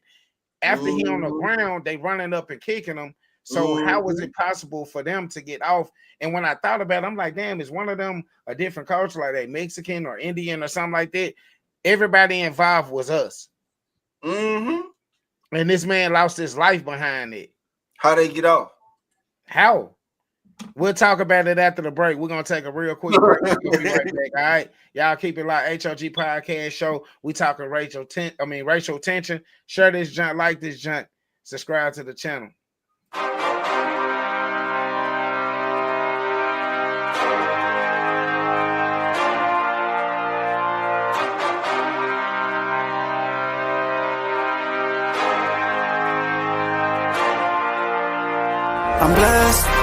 after he on the ground, they running up and kicking him. So how was it possible for them to get off? And when I thought about it, I'm like, damn, is one of them a different culture, like they Mexican or Indian or something like that? Everybody involved was us. And this man lost his life behind it. How they get off? How? We'll talk about it after the break. We're gonna take a real quick break. We'll be right back. All right, y'all keep it like H.O.G Podcast show. We talking racial tension. Share this junk, like this junk, subscribe to the channel.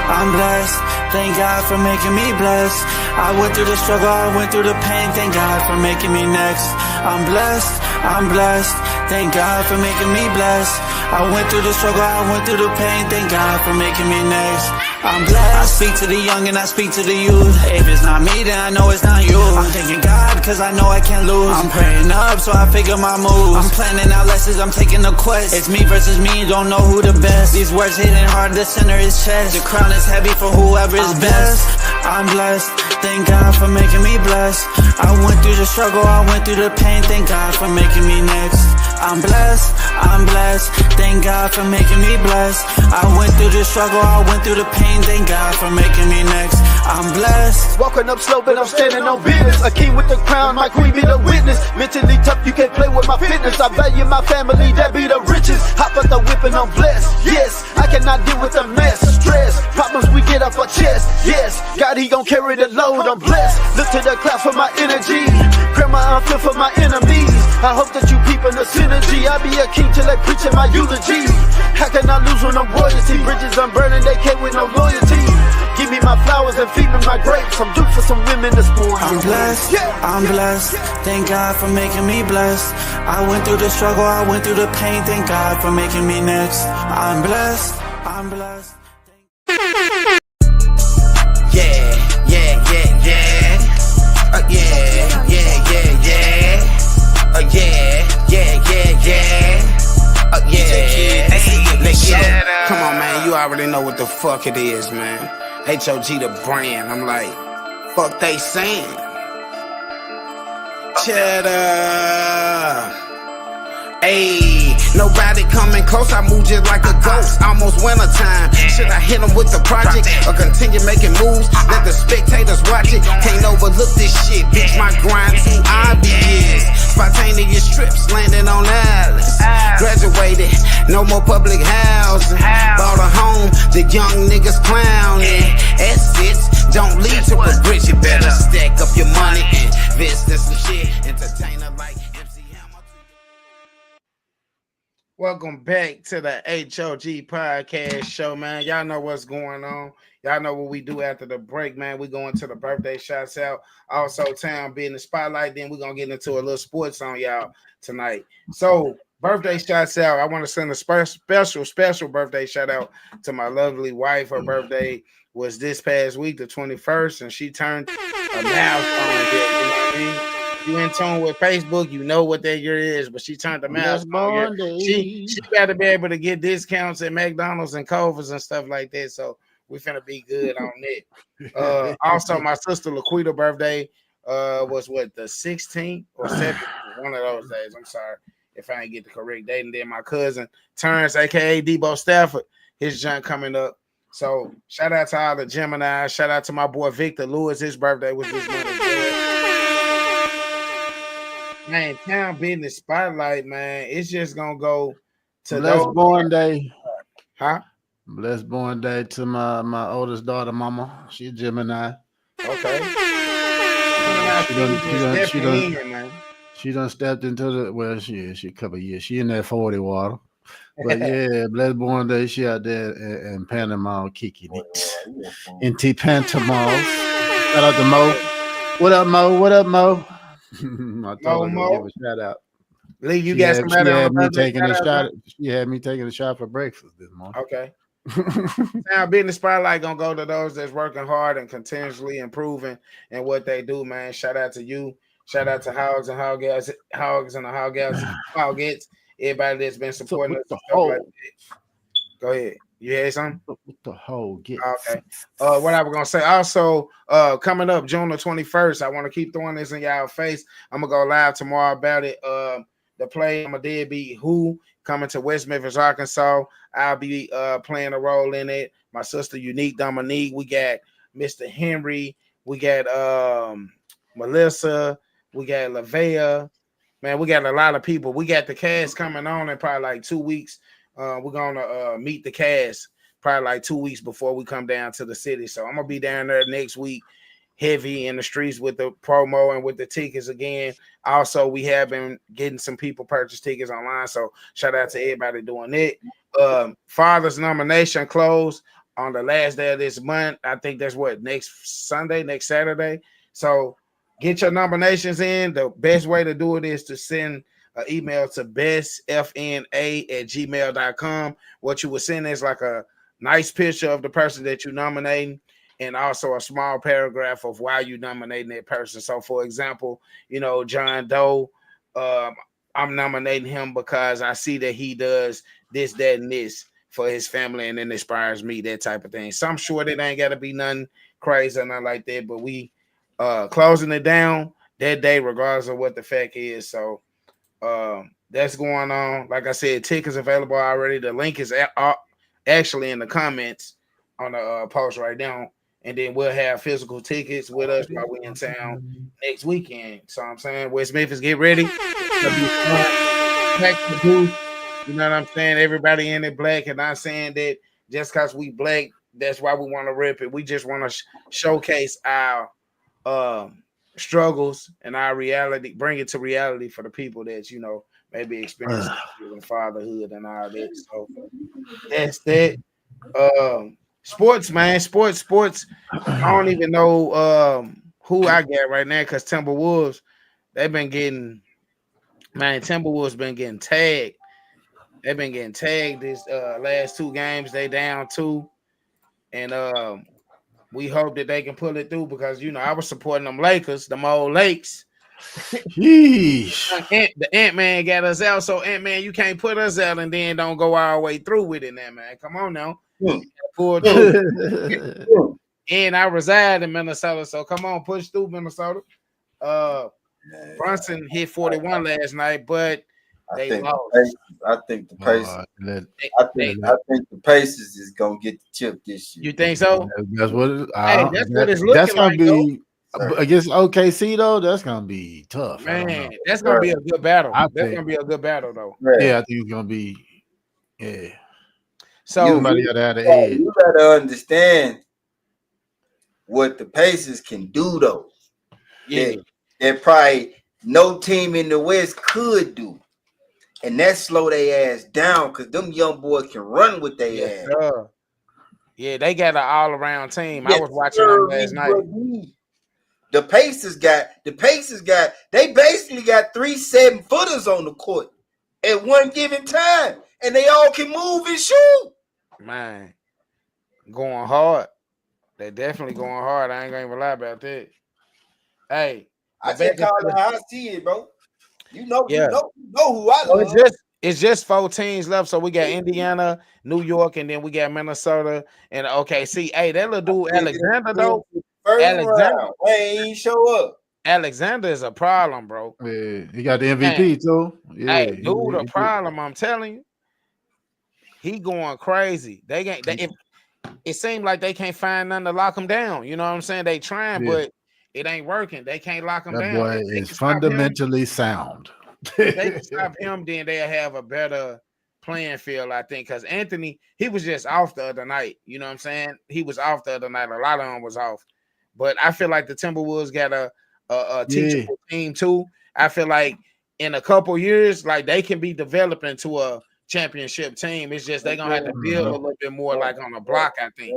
I'm blessed. Thank God for making me blessed. I went through the struggle, I went through the pain. Thank God for making me next. I'm blessed. I'm blessed. Thank God for making me blessed. I went through the struggle, I went through the pain. Thank God for making me next. I'm blessed. I speak to the young and I speak to the youth. If it's not me, then I know it's not you. I'm thanking God cause I know I can't lose. I'm praying up so I figure my moves. I'm planning out lessons, I'm taking a quest. It's me versus me, don't know who the best. These words hitting hard, the center is chest. The crown is heavy for whoever is best. I'm blessed. Thank God for making me blessed. I went through the struggle, I went through the pain. Thank God for making me next. I'm blessed, I'm blessed. Thank God for making me blessed. I went through the struggle, I went through the pain. Thank God for making me next. I'm blessed. Walking up slow, but I'm standing on business. A king with the crown, my queen be the witness. Mentally tough, you can't play with my fitness. I value my family, that be the richest. Hop out the whip and I'm blessed. Yes, I cannot deal with the mess. Stress, problems we get off our chest. Yes, God, he gon' carry the load. I'm blessed. Look to the clouds for my energy. Grandma, I'm fit for my enemies. I hope that you peeping the synergy. I be a king till they preaching my eulogy. How can I lose when I'm royalty? Bridges I'm burning, they came with no loyalty. Give me my flowers and feed me my grapes. I'm due for some women this morning. I'm blessed, I'm blessed. Thank God for making me blessed. I went through the struggle, I went through the pain. Thank God for making me next. I'm blessed, I'm blessed. Yeah, yeah, yeah, yeah. Yeah, yeah, yeah, yeah. Yeah, yeah, yeah, yeah. Yeah. Come on, man. You already know what the fuck it is, man. H.O.G the brand. I'm like, fuck they saying. Cheddar. Ayy, nobody coming close, I move just like a ghost. Almost wintertime. Should I hit them with the project or continue making moves? Let the spectators watch it. Can't overlook this shit, bitch. My grind too obvious. Spontaneous trips, landing on islands. Graduated, no more public housing. Bought a home, the young niggas clowning. Assets don't lead to a bridge. You better stack up your money and invest in some shit. Entertainer like MC Hammer. Welcome back to the H.O.G Podcast show, man. Y'all know what's going on. Y'all know what we do after the break, man. We going to the birthday shouts out. Also, town being the spotlight. Then we're going to get into a little sports on y'all tonight. So, birthday shouts out. I want to send a special birthday shout out to my lovely wife. Her birthday was this past week, the 21st, and she turned a milestone. You know what I mean? You in tune with Facebook, you know what that year is, but she turned the milestone. She got to be able to get discounts at McDonald's and Culver's and stuff like that. So we finna be good on that. Also, my sister Laquita birthday was what, the 16th or 17th? One of those days. I'm sorry if I ain't get the correct date. And then my cousin Terrence, aka Debo Stafford, his junk coming up. So shout out to all the Gemini. Shout out to my boy Victor Lewis. His birthday was this month. Man, town business spotlight, man. It's just gonna go to Blessed born day. Huh? Blessed born day to my oldest daughter, Mama. She's Gemini. Okay. She done stepped into the, well, she a couple of years. She in that 40 water. But yeah, blessed born day. She out there in Panama kicking it. In T-Pantamas. Shout out to Mo. What up, Mo? What up, Mo? I told her to give a shout out. Lee, you got some better on me taking a shot. She had me taking a shot for breakfast this morning. Okay. Now, business spotlight gonna go to those that's working hard and continuously improving in what they do, man. Shout out to you. Shout out to Hogs and Hoggets, Hoggets, everybody that's been supporting us. Like go ahead. You had something? With the whole get. Okay. What I was gonna say. Also, coming up June the 21st. I want to keep throwing this in y'all face. I'm gonna go live tomorrow about it. The play I'm a Deadbeat Who coming to West Memphis, Arkansas. I'll be playing a role in it. My sister Unique Dominique. We got Mr. Henry. We got Melissa. We got LaVea. Man, we got a lot of people. We got the cast coming on in probably like 2 weeks. We're gonna meet the cast probably like 2 weeks before we come down to the city. So I'm gonna be down there next week, heavy in the streets with the promo and with the tickets again. Also, we have been getting some people purchase tickets online. So shout out to everybody doing it. Father's nomination closed on the last day of this month. I think that's what, next Sunday, next Saturday. So get your nominations in. The best way to do it is to send an email to bestfna@gmail.com. What you would send is like a nice picture of the person that you're nominating, and also a small paragraph of why you nominating that person. So, for example, John Doe, I'm nominating him because I see that he does this, that, and this for his family, and it inspires me, that type of thing. So I'm sure that ain't got to be nothing crazy or nothing like that, but we closing it down that day, regardless of what the fact is. So that's going on. Like I said, tickets available already. The link is actually in the comments on the post right now. And then we'll have physical tickets with us while we in town next weekend. So I'm saying, West Memphis, get ready. It'll be fun. Back to the booth. You know what I'm saying? Everybody in it black, and not saying that just because we black, that's why we want to rip it. We just want to showcase our struggles and our reality, bring it to reality for the people that maybe experiencing fatherhood and all that. So that's that. Sports, man, sports. I don't even know who I got right now because Timberwolves, they've been getting, Timberwolves been getting tagged. They've been getting tagged this last 2 games. They down 2, and we hope that they can pull it through because I was supporting them Lakers, them old Lakes. The Ant-Man got us out, so Ant-Man, you can't put us out and then don't go all the way through with it now, man. Come on now. Pull through. And I reside in Minnesota, so come on, push through Minnesota. Brunson hit 41 last night, but they lost. I think the Pacers is gonna get the chip this year. You think so? That's what. That's what it's looking that's gonna like. Be against OKC though. That's gonna be tough, man. That's gonna be a good battle. That's gonna be a good battle, though. Yeah, I think it's gonna be. Yeah. So you gotta understand what the Pacers can do, though. Yeah, that probably no team in the West could do. And that slow their ass down because them young boys can run with their ass. Yeah, they got an all-around team. I was watching them last night. The Pacers got they basically got 3 7-footers on the court at one given time, and they all can move and shoot. Man, going hard. They definitely going hard. I ain't gonna even lie about that. Hey, I just call it how I see it, bro. You know who I love. It's just 4 teams left. So we got Indiana, New York, and then we got Minnesota and OKC. Hey, that little dude Alexander though. Alexander ain't show up. Alexander is a problem, bro. Yeah, he got the MVP too. Yeah, hey, dude, a problem. I'm telling you, he going crazy. It seems like they can't find nothing to lock him down. You know what I'm saying? They trying, but it ain't working. They can't lock him down. That boy is fundamentally sound. If they can stop him, then they'll have a better playing field, I think. Because Anthony, he was just off the other night. You know what I'm saying? He was off the other night. A lot of them was off. But I feel like the Timberwolves got a teachable team too. I feel like in a couple years, like they can be developed into a championship team. It's just they're gonna have to build a little bit more like on the block, I think.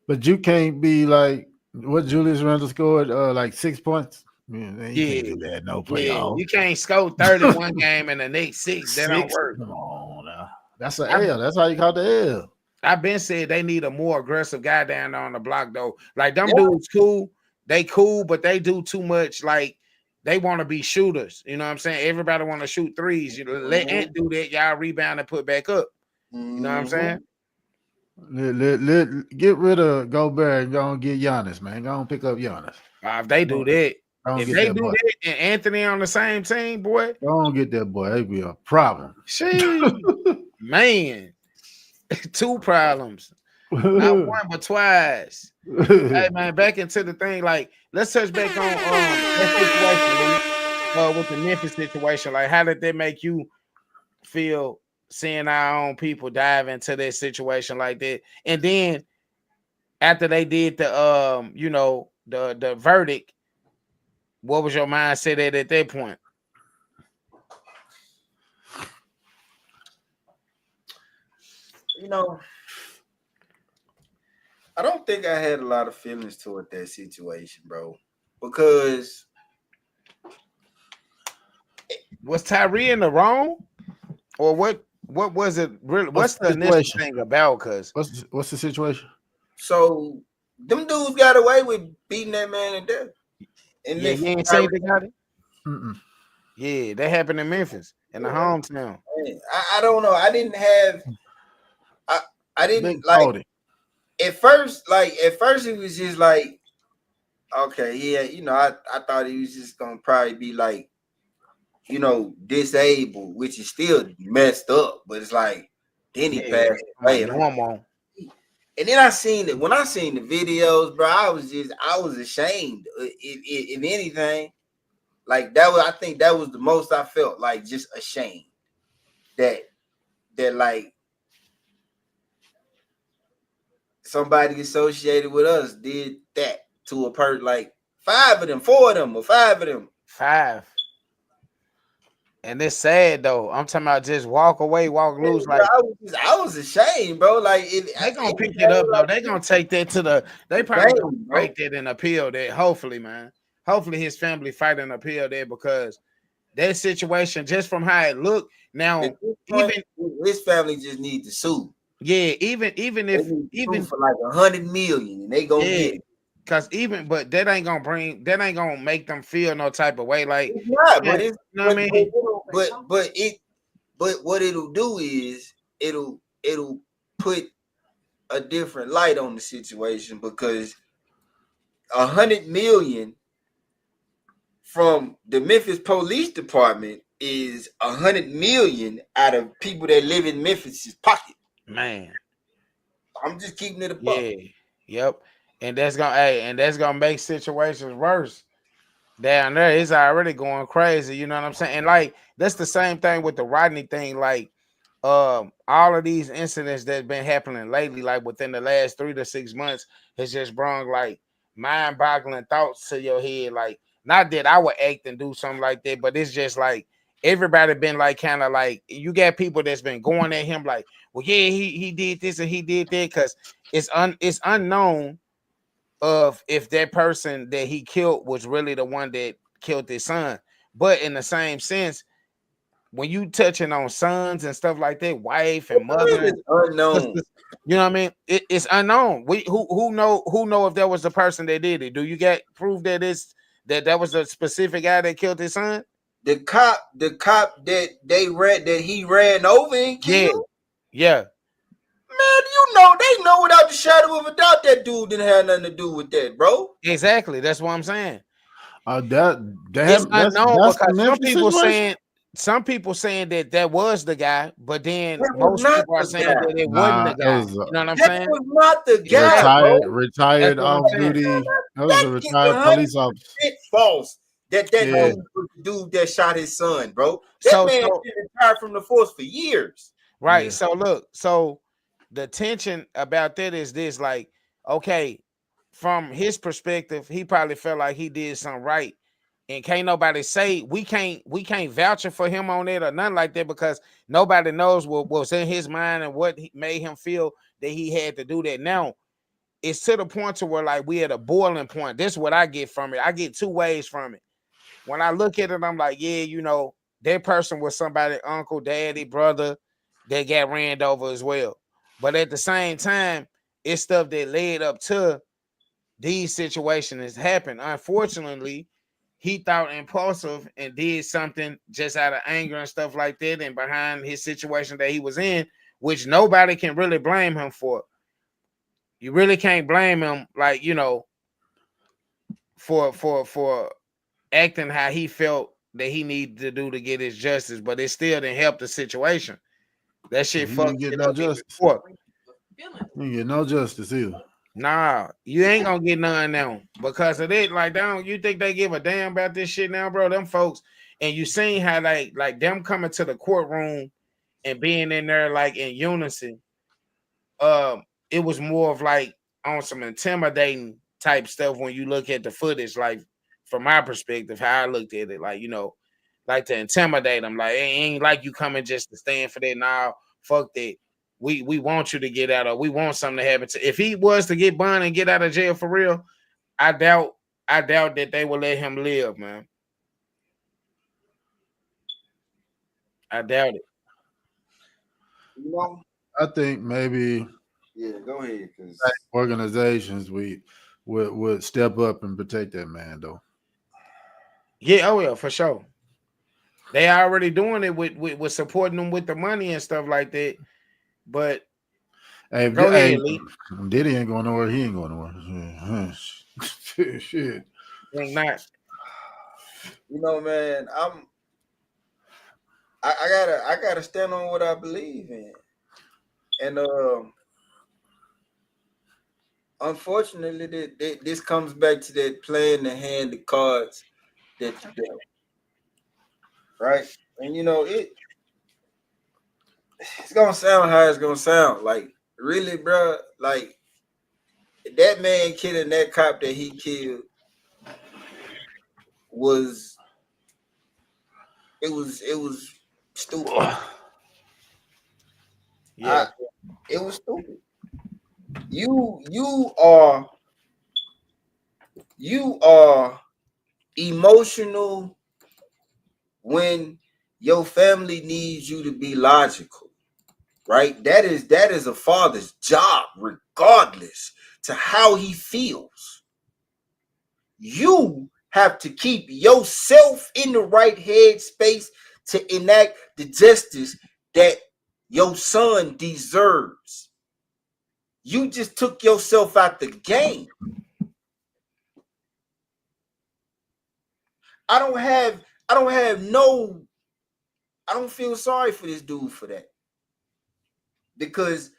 But you can't be like what Julius Randle scored, like 6 points. Yeah, you can't do that. No playoff. You can't score 31 game and the next 6. That don't work. Come on now. That's an L. That's how you call the L. I've been said they need a more aggressive guy down on the block though. Like them dudes cool, they cool, but they do too much. Like they want to be shooters. You know what I'm saying? Everybody want to shoot threes. You know, let Ant do that. Y'all rebound and put back up. You know what I'm saying? Get rid of Gobert and go and get Giannis, man. Go and pick up Giannis. If they do that, if they do that and Anthony on the same team, boy, don't get that boy. It'd be a problem. Man, 2 problems. Not 1 but twice. Hey man, back into the thing. Like, let's touch back on that situation with the Memphis situation. Like, how did that make you feel seeing our own people dive into that situation like that? And then after they did the the verdict, what was your mindset at that point? You know, I don't think I had a lot of feelings toward that situation, bro, because Was Tyree in the wrong, or what? What was it really? What's the initial situation? thing about? Cause what's the situation? So them dudes got away with beating that man to death. And yeah, you ain't seen the guy. Yeah, that happened in Memphis, in the hometown. I don't know. I didn't have. I didn't like. Cody. At first it was just like, okay, yeah, you know, I thought he was just gonna probably be like, you know, disabled, which is still messed up, but it's like then he passed away. And then I seen it when I seen the videos, bro. I was ashamed. If anything, like that was, I think that was the most I felt, like just ashamed that like somebody associated with us did that to a person, like 4 of them. 5. And it's sad though. I'm talking about just walk away, walk loose. Like I was ashamed, bro. Like they gonna pick it up though. They gonna take that to the. They probably gonna break that and appeal that. Hopefully, man. Hopefully his family fight and appeal that, because that situation, just from how it looked, now even his family just need to sue. Yeah, even if for like 100 million, and they gonna get it. Cause but that ain't gonna make them feel no type of way. Like it's not, but it's, you know what I mean? But what it'll do is it'll put a different light on the situation, because 100 million from the Memphis Police Department is 100 million out of people that live in Memphis's pocket. Man, I'm just keeping it a buck. Yep. And that's gonna make situations worse. Down there, it's already going crazy. You know what I'm saying? And like that's the same thing with the Rodney thing. Like, all of these incidents that's been happening lately, like within the last 3 to 6 months, has just brought like mind-boggling thoughts to your head. Like, not that I would act and do something like that, but it's just like everybody been like kind of like, you got people that's been going at him like, well, yeah, he did this and he did that, because it's unknown of if that person that he killed was really the one that killed his son. But in the same sense, when you touching on sons and stuff like that, wife and mother, it's unknown. You know what I mean? It's unknown. Who know if that was the person that did it? Do you get proof that that was a specific guy that killed his son? The cop that he ran over and killed. Yeah. Man, you know, they know without the shadow of a doubt that dude didn't have nothing to do with that, bro. Exactly. That's what I'm saying. That's unknown, because some people saying that was the guy, but then most people are saying that it wasn't the guy. You know what I'm saying? That was not the guy. Retired off duty. That was a retired police officer. It's false. That dude was the dude that shot his son, bro. That man been retired from the force for years. Right. Yeah. So look, the tension about that is this, like, okay, from his perspective, he probably felt like he did something right. And can't nobody say we can't vouch for him on it or nothing like that, because nobody knows what was in his mind and what made him feel that he had to do that. Now, it's to the point to where like we at a boiling point. This is what I get from it. I get 2 ways from it. When I look at it, I'm like, yeah, you know, that person was somebody, uncle, daddy, brother, that got ran over as well. But at the same time, it's stuff that led up to these situations happen. Unfortunately, he thought impulsive and did something just out of anger and stuff like that, and behind his situation that he was in, which nobody can really blame him for. You really can't blame him, like, you know, for acting how he felt that he needed to do to get his justice, but it still didn't help the situation. That shit fucked get it no up. justice. You get no justice either. Nah, you ain't gonna get none now because of it. Like, you think they give a damn about this shit now, bro? Them folks, and you seen how like them coming to the courtroom and being in there like in unison. It was more of like on some intimidating type stuff when you look at the footage. Like, from my perspective, how I looked at it, like, you know, like to intimidate them. Like, it ain't like you coming just to stand for that. Nah, fuck that. We want you to get out, or we want something to happen to. If he was to get bond and get out of jail for real, I doubt that they will let him live, man. I doubt it. You know? I think maybe Yeah, go ahead. Cause organizations would step up and protect that man though. Yeah, oh yeah, for sure. They already doing it with supporting them with the money and stuff like that. But hey, go ahead, Lee. Diddy ain't going nowhere. He ain't going nowhere. Shit. Think not. You know, man, I gotta stand on what I believe in. And unfortunately, this comes back to that playing the hand of cards that you dealt. Right? And you know, it's gonna sound how it's gonna sound. Like, really, bro, like that man killing that cop that he killed was stupid. Yeah. It was stupid. You are emotional when your family needs you to be logical, right? That is a father's job, regardless to how he feels. You have to keep yourself in the right headspace to enact the justice that your son deserves. You just took yourself out the game. I don't feel sorry for this dude for that. Because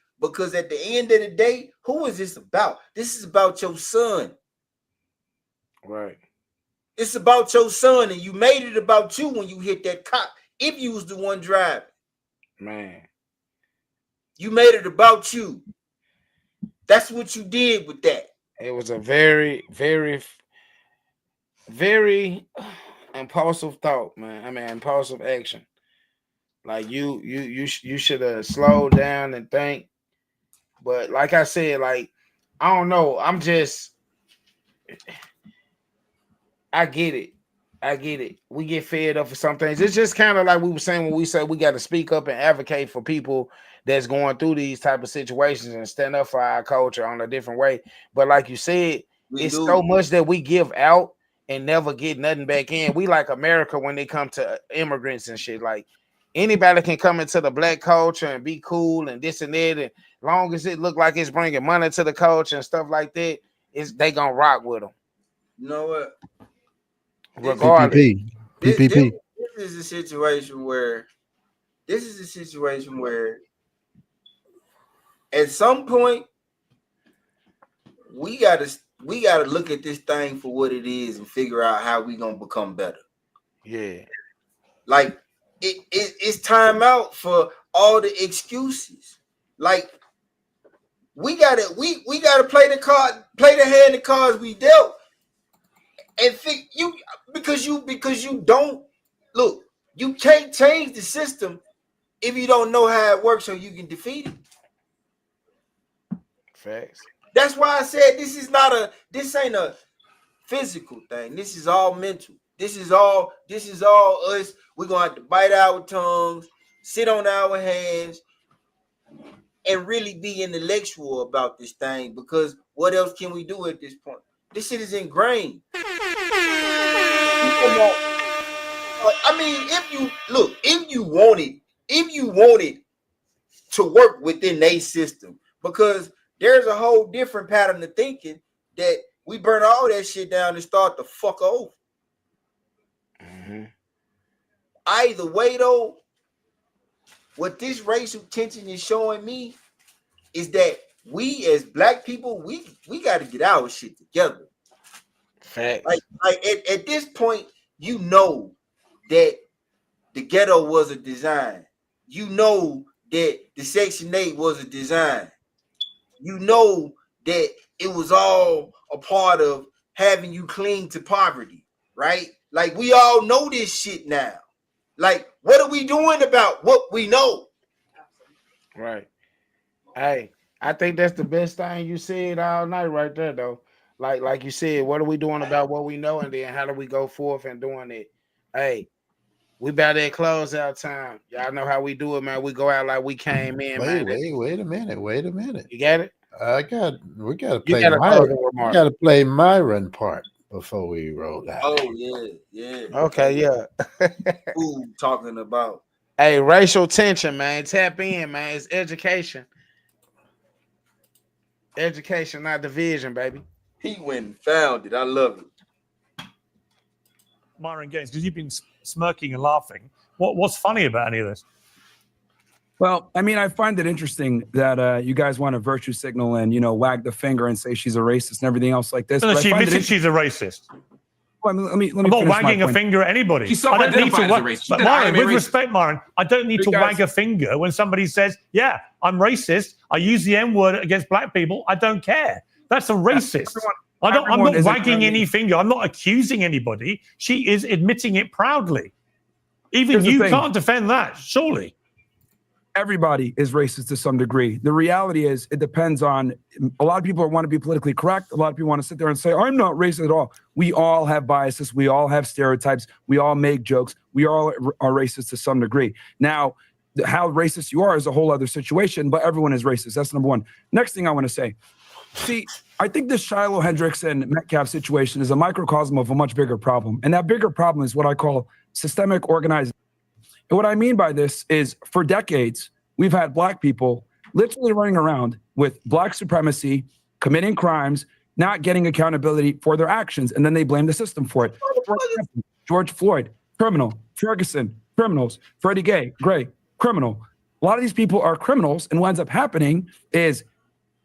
at the end of the day, who is this about? This is about your son. Right. It's about your son, and you made it about you when you hit that cop. If you was the one driving. Man. You made it about you. That's what you did with that. It was a very, very, very impulsive thought, man. I mean, impulsive action. Like you should have slowed down and think. But like I said, like I don't know. I get it. We get fed up for some things. It's just kind of like we were saying when we said we got to speak up and advocate for people that's going through these type of situations and stand up for our culture on a different way. But like you said, it's so much that we give out and never get nothing back in. We like America when they come to immigrants and shit. Like anybody can come into the black culture and be cool and this and that. And long as it look like it's bringing money to the culture and stuff like that, they gonna rock with them. You know what? Regardless, PPP. This is a situation where at some point we gotta look at this thing for what it is and figure out how we gonna become better. Yeah. Like it's time out for all the excuses. Like we gotta play the hand of cards we dealt. And think because you don't look, you can't change the system if you don't know how it works so you can defeat it. Facts. That's why I said this ain't a physical thing. This is all mental. This is all us. We're gonna have to bite our tongues, sit on our hands, and really be intellectual about this thing, because what else can we do at this point? This shit is ingrained. I mean, if you wanted to work within a system, because there's a whole different pattern of thinking that we burn all that shit down and start the fuck over. Mm-hmm. Either way, though, what this racial tension is showing me is that we as black people, we got to get our shit together. Facts. Like at this point, you know that the ghetto was a design. You know that the Section 8 was a design. You know that it was all a part of having you cling to poverty, right? Like we all know this shit now. Like, what are we doing about what we know? Right. Hey, I think that's the best thing you said all night right there, though. Like you said, what are we doing about what we know, and then how do we go forth and doing it? Hey, We about at closeout time. Y'all know how we do it, man. We go out like we came in, man. Wait a minute. You got it? We gotta play Myron part before we roll out. Oh yeah. Okay, yeah. Ooh, talking about. Hey, racial tension, man. Tap in, man. It's education. Education, not division, baby. He went and found it. I love it. Myron Gaines, because you've been smirking and laughing. What's funny about any of this? Well, I mean, I find it interesting that you guys want to virtue signal and, wag the finger and say she's a racist and everything else like this. No, she admitted she's a racist. Well, let me I'm not wagging a finger at anybody. She's I don't need to self-identified as a racist. But Myron, with respect, Myron, I don't need to wag a finger when somebody says, yeah, I'm racist. I use the N-word against black people. I don't care. That's a racist. I'm not wagging any finger. I'm not accusing anybody. She is admitting it proudly. Even you can't defend that, surely. Everybody is racist to some degree. The reality is it depends on, a lot of people want to be politically correct. A lot of people want to sit there and say, I'm not racist at all. We all have biases. We all have stereotypes. We all make jokes. We all are racist to some degree. Now, how racist you are is a whole other situation, but everyone is racist. That's number one. Next thing I want to say, see, I think this Shiloh Hendricks and Metcalf situation is a microcosm of a much bigger problem. And that bigger problem is what I call systemic organized. And what I mean by this is for decades, we've had black people literally running around with black supremacy, committing crimes, not getting accountability for their actions, and then they blame the system for it. For example, George Floyd, criminal. Ferguson, criminals. Freddie Gray, criminal. A lot of these people are criminals, and what ends up happening is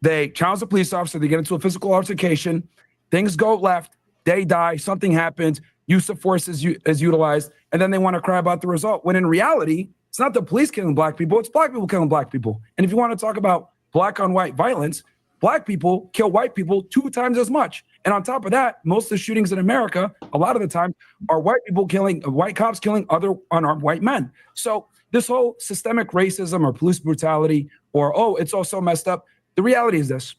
they challenge the police officer, they get into a physical altercation, things go left, they die, something happens, use of force is utilized, and then they want to cry about the result, when in reality, it's not the police killing black people, it's black people killing black people. And if you want to talk about black on white violence, black people kill white people 2 times as much. And on top of that, most of the shootings in America, a lot of the time, are white cops killing other unarmed white men. So this whole systemic racism or police brutality or, oh, it's all so messed up. The reality is this.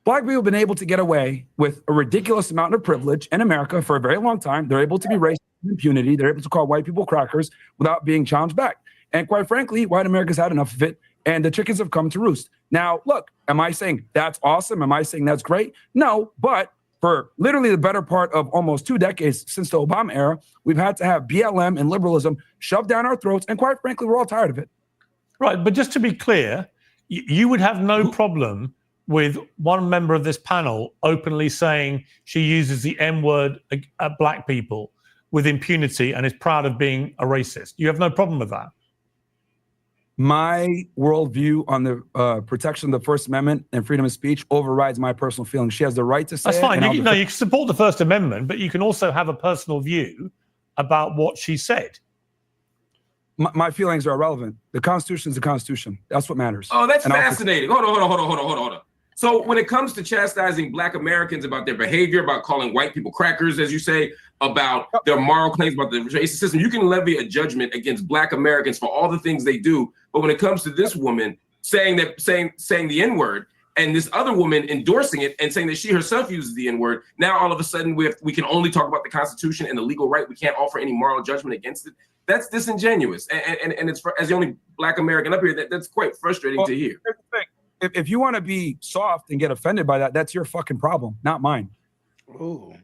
Black people have been able to get away with a ridiculous amount of privilege in America for a very long time. They're able to be racist with impunity. They're able to call white people crackers without being challenged back. And quite frankly, white America's had enough of it, and the chickens have come to roost. Now, look, am I saying that's awesome? Am I saying that's great? No, but for literally the better part of almost 2 decades since the Obama era, we've had to have BLM and liberalism shoved down our throats, and quite frankly, we're all tired of it. Right, but just to be clear, you would have no problem with one member of this panel openly saying she uses the N-word at black people with impunity and is proud of being a racist. You have no problem with that? My worldview on the protection of the First Amendment and freedom of speech overrides my personal feelings. She has the right to say That's fine. You can support the First Amendment, but you can also have a personal view about what she said. My feelings are irrelevant. The Constitution is the Constitution. That's what matters. Oh, that's fascinating. Hold on. So when it comes to chastising black Americans about their behavior, about calling white people crackers, as you say, about their moral claims about the racist system, you can levy a judgment against black Americans for all the things they do. But when it comes to this woman saying the N-word and this other woman endorsing it and saying that she herself uses the N-word, now all of a sudden we can only talk about the Constitution and the legal right. We can't offer any moral judgment against it. That's disingenuous. And it's as the only black American up here, that's quite frustrating to hear. Here's the thing. If you want to be soft and get offended by that, that's your fucking problem, not mine. Ooh.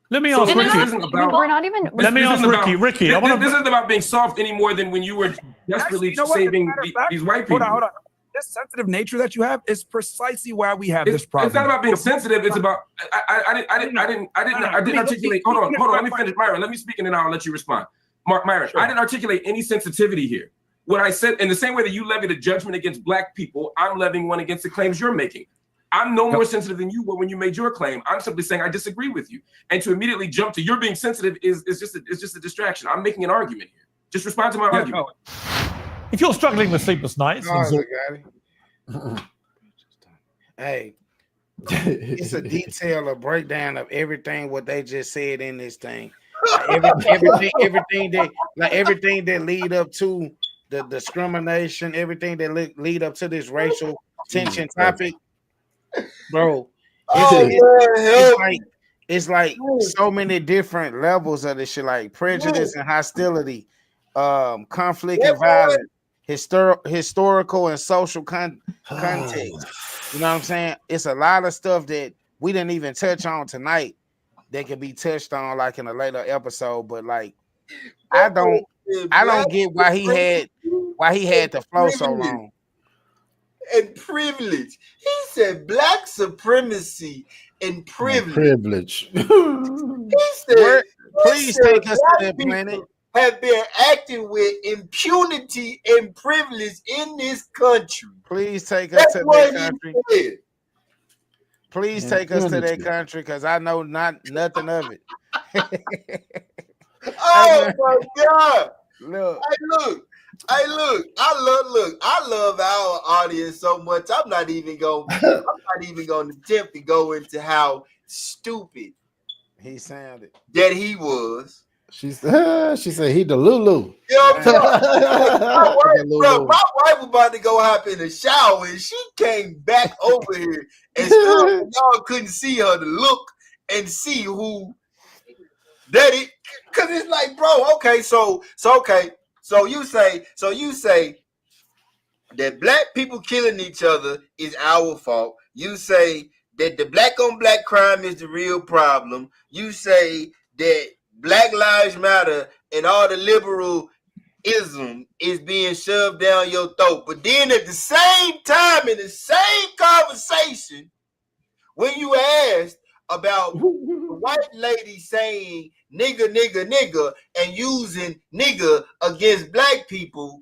Let me ask Ricky. We're not even. Let me ask Ricky. Ricky, this isn't about being soft any more than when you were desperately saving these white people. Hold on. This sensitive nature that you have is precisely why we have this problem. It's not about being sensitive. It's about I didn't articulate. Hold on. Let me finish, Myron. Let me speak and then I'll let you respond. Myron, sure. I didn't articulate any sensitivity here. What I said, in the same way that you levied a judgment against black people, I'm levying one against the claims you're making. I'm no more sensitive than you were when you made your claim. I'm simply saying I disagree with you. And to immediately jump to you're being sensitive is just a distraction. I'm making an argument here. Just respond to my argument. If you're struggling with sleepless nights, hey, it's a detail, a breakdown of everything what they just said in this thing. Everything that lead up to the discrimination, everything that lead up to this racial tension topic, bro. It's like so many different levels of this shit, like prejudice and hostility. conflict and violence, historical and social context. You know what I'm saying? It's a lot of stuff that we didn't even touch on tonight that could be touched on like in a later episode. But like, I don't get why he had to flow so long. And privilege. He said black supremacy and privilege. He said, please take us to that planet. Have been acting with impunity and privilege in this country. Please take us to that country. Please take us to that country because I know nothing of it. Oh my God! Look. I love our audience so much. I'm not even gonna attempt to go into how stupid he sounded that he was. She said he the Lulu. You know what I'm saying? My wife was about to go hop in the shower and she came back over here and y'all couldn't see her to look and see who that it, because it's like, bro, okay, so you say that black people killing each other is our fault. You say that the black on black crime is the real problem. You say that Black Lives Matter and all the liberalism is being shoved down your throat. But then at the same time, in the same conversation, when you asked about the white lady saying nigga, nigga, nigga, and using nigga against black people,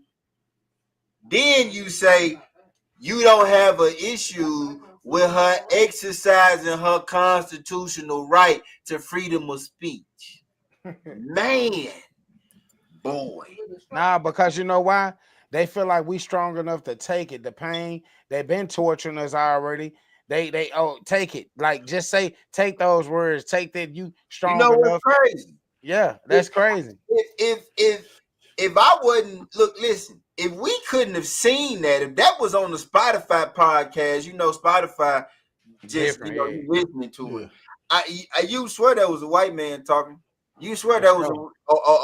then you say you don't have an issue with her exercising her constitutional right to freedom of speech. Man, boy. Nah, because you know why? They feel like we strong enough to take it. The pain, they've been torturing us already. They take it. Like, just say, take those words, take that, you strong enough. What's crazy? Yeah, that's crazy. If I wouldn't look, listen, if we couldn't have seen that, if that was on the Spotify podcast, Spotify just you listening to it. You swear that was a white man talking. You swear that was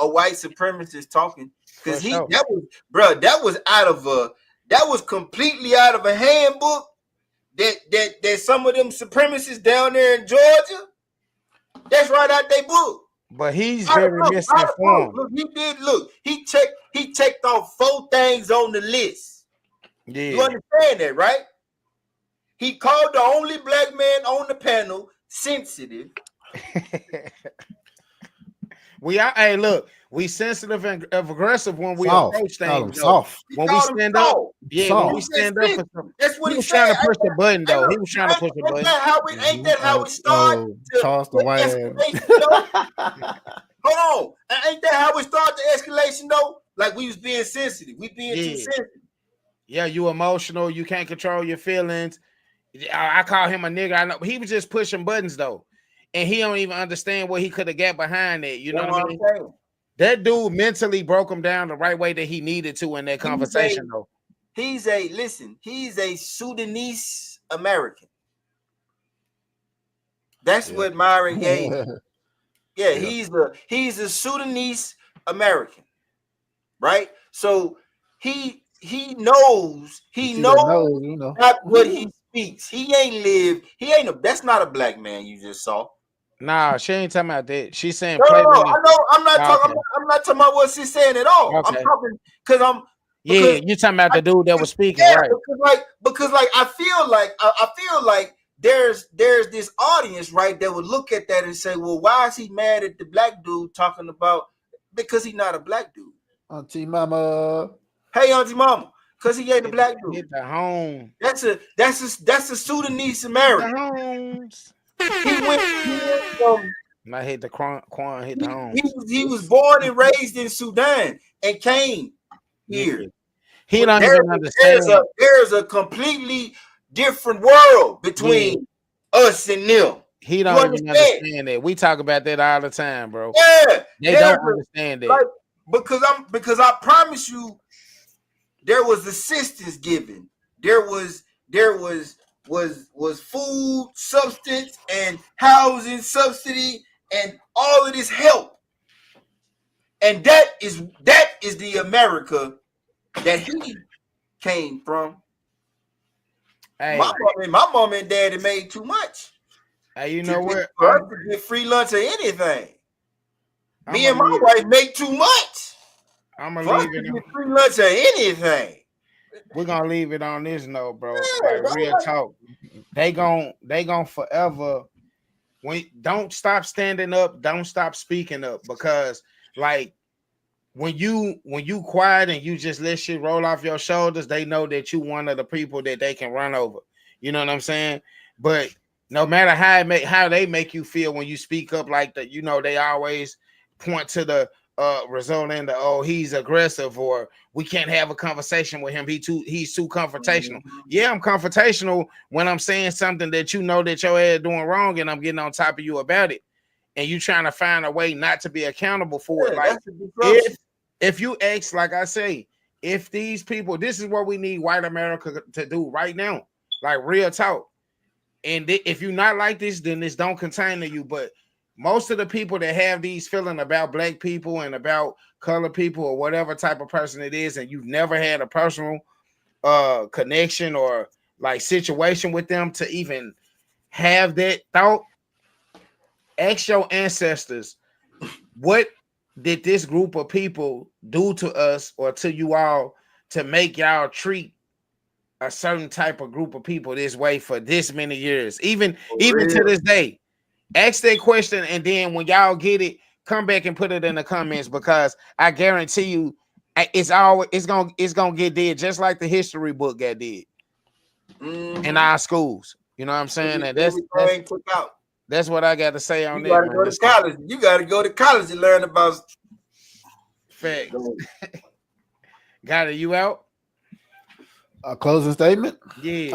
a white supremacist talking, because that was completely out of a handbook that some of them supremacists down there in Georgia, that's right out their book. But he's very misinformed. He checked off 4 things on the list. Yeah. You understand that, right? He called the only black man on the panel sensitive. We sensitive and aggressive when we approach things. When we stand up, when we stand up for something. That's what he was trying to push the button, though. He was trying to push the button. Ain't that how it started? Charles the White. Hold on. Ain't that how it started the escalation, though? Like, we was being sensitive. We being too sensitive. Yeah, you emotional. You can't control your feelings. I call him a nigga. I know he was just pushing buttons, though. And he don't even understand what he could have got behind it. You know what I mean? That dude mentally broke him down the right way that he needed to in that conversation, though. He's a Sudanese American. That's what Myron gave. Yeah, he's a Sudanese American, right? So he knows not what he speaks. He ain't that's not a black man you just saw. Nah, she ain't talking about that. She's saying no, I know. I'm not talking about what she's saying at all. Okay. I'm talking because you're talking about the dude that was speaking, right? Because I feel like there's this audience, right, that would look at that and say, well, why is he mad at the black dude talking about, because he's not a black dude. Auntie Mama. Hey, Auntie Mama. Because he ain't a black dude. Hit the home. That's a Sudanese American. He went from. I hit the Quan hit the home. He was born and raised in Sudan and came here. He don't even understand. There's a completely different world between us and them. He don't even understand that. We talk about that all the time, bro. Yeah, they don't understand that. Like, because I promise you, there was assistance given. There was food, substance, and housing subsidy, and all of this help. And that is the America that he came from. Hey, my mom and daddy made too much. Hey, you know what? For us to get free lunch or anything. Me and my wife make too much. I'm gonna leave it on free lunch or anything. We're gonna leave it on this note, bro. Like real talk. They gon' forever. Don't stop standing up, don't stop speaking up, because like when you quiet and you just let shit roll off your shoulders, they know that you one of the people that they can run over. You know what I'm saying? But no matter how they make you feel when you speak up like that, you know, they always point to the result in the, oh, he's aggressive, or we can't have a conversation with him. He's too confrontational. Yeah, I'm confrontational when I'm saying something that you know that your ass doing wrong, and I'm getting on top of you about it, and you trying to find a way not to be accountable for it. Like if you ask, like I say, if these people, this is what we need white America to do right now, like real talk. And if you're not like this, then this don't contain to you. But most of the people that have these feelings about black people and about colored people or whatever type of person it is, and you've never had a personal connection or like situation with them to even have that thought, ask your ancestors, what did this group of people do to us or to you all to make y'all treat a certain type of group of people this way for this many years, even to this day? Ask that question, and then when y'all get it, come back and put it in the comments, because I guarantee you it's gonna get dead, just like the history book got dead in our schools. You know what I'm saying? And that's what I got to say on that. You gotta go to college. You gotta go to college and learn about facts. Got it, you out? A closing statement? Yeah.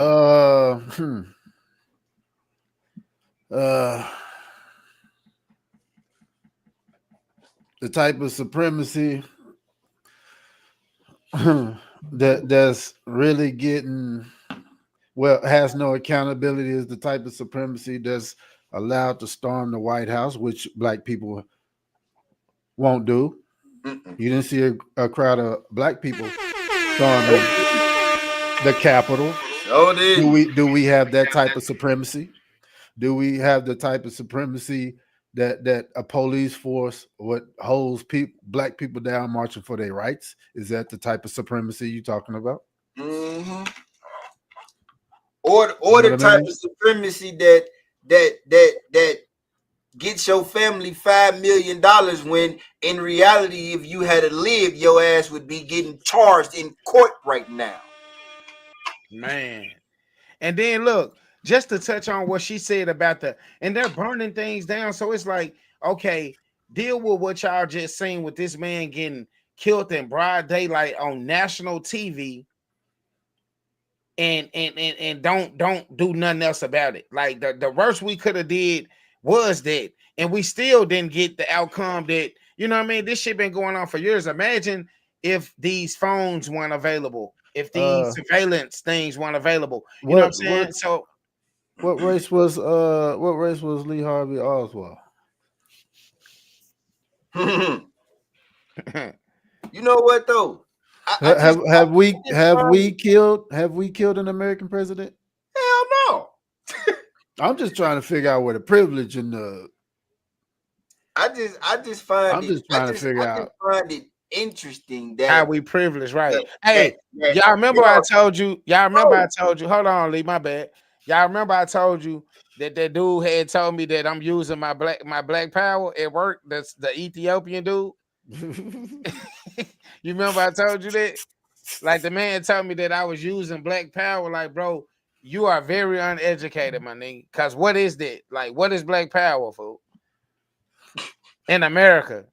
The type of supremacy that's really getting, has no accountability, is the type of supremacy that's allowed to storm the White House, which black people won't do. You didn't see a crowd of black people storming the Capitol. Do we have that type of supremacy? Do we have the type of supremacy that a police force holds black people down marching for their rights? Is that the type of supremacy you're talking about? Mm-hmm. Or the type of supremacy that gets your family $5 million, when in reality, if you had to live, your ass would be getting charged in court right now. Man. And then look, just to touch on what she said about and they're burning things down. So it's like, okay, deal with what y'all just seen with this man getting killed in broad daylight on national TV, and don't do nothing else about it. Like the worst we could have did was that, and we still didn't get the outcome that, you know what I mean? This shit been going on for years. Imagine if these phones weren't available, if these surveillance things weren't available. You know what I'm saying? So what race was Lee Harvey Oswald? You know what though? Have we killed an American president? Hell no. I'm just trying to figure out where the privilege and the. I just find it interesting that how we privileged, right? Hey, y'all remember I told you? Hold on, Lee, my bad. Y'all remember I told you that dude had told me that I'm using my black power at work? That's the Ethiopian dude. You remember I told you that? Like the man told me that I was using black power. Like, bro, you are very uneducated, my nigga. Cause what is that? Like, what is black power, fool? In America.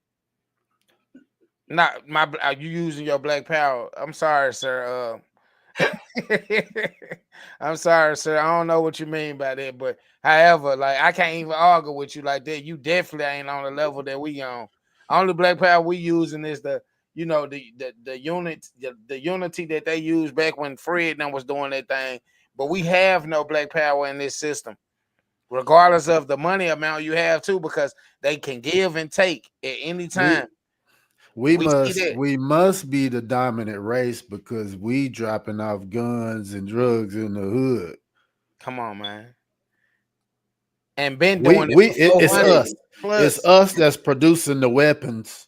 Not my. Are you using your black power? I'm sorry, sir. I'm sorry, sir. I don't know what you mean by that, but however, like I can't even argue with you like that. You definitely ain't on the level that we on. Only black power we using is the unity that they used back when Fred and was doing that thing. But we have no black power in this system, regardless of the money amount you have too, because they can give and take at any time. We see that. must be the dominant race because we dropping off guns and drugs in the hood. Come on, man. And been doing It's us. plus. It's us that's producing the weapons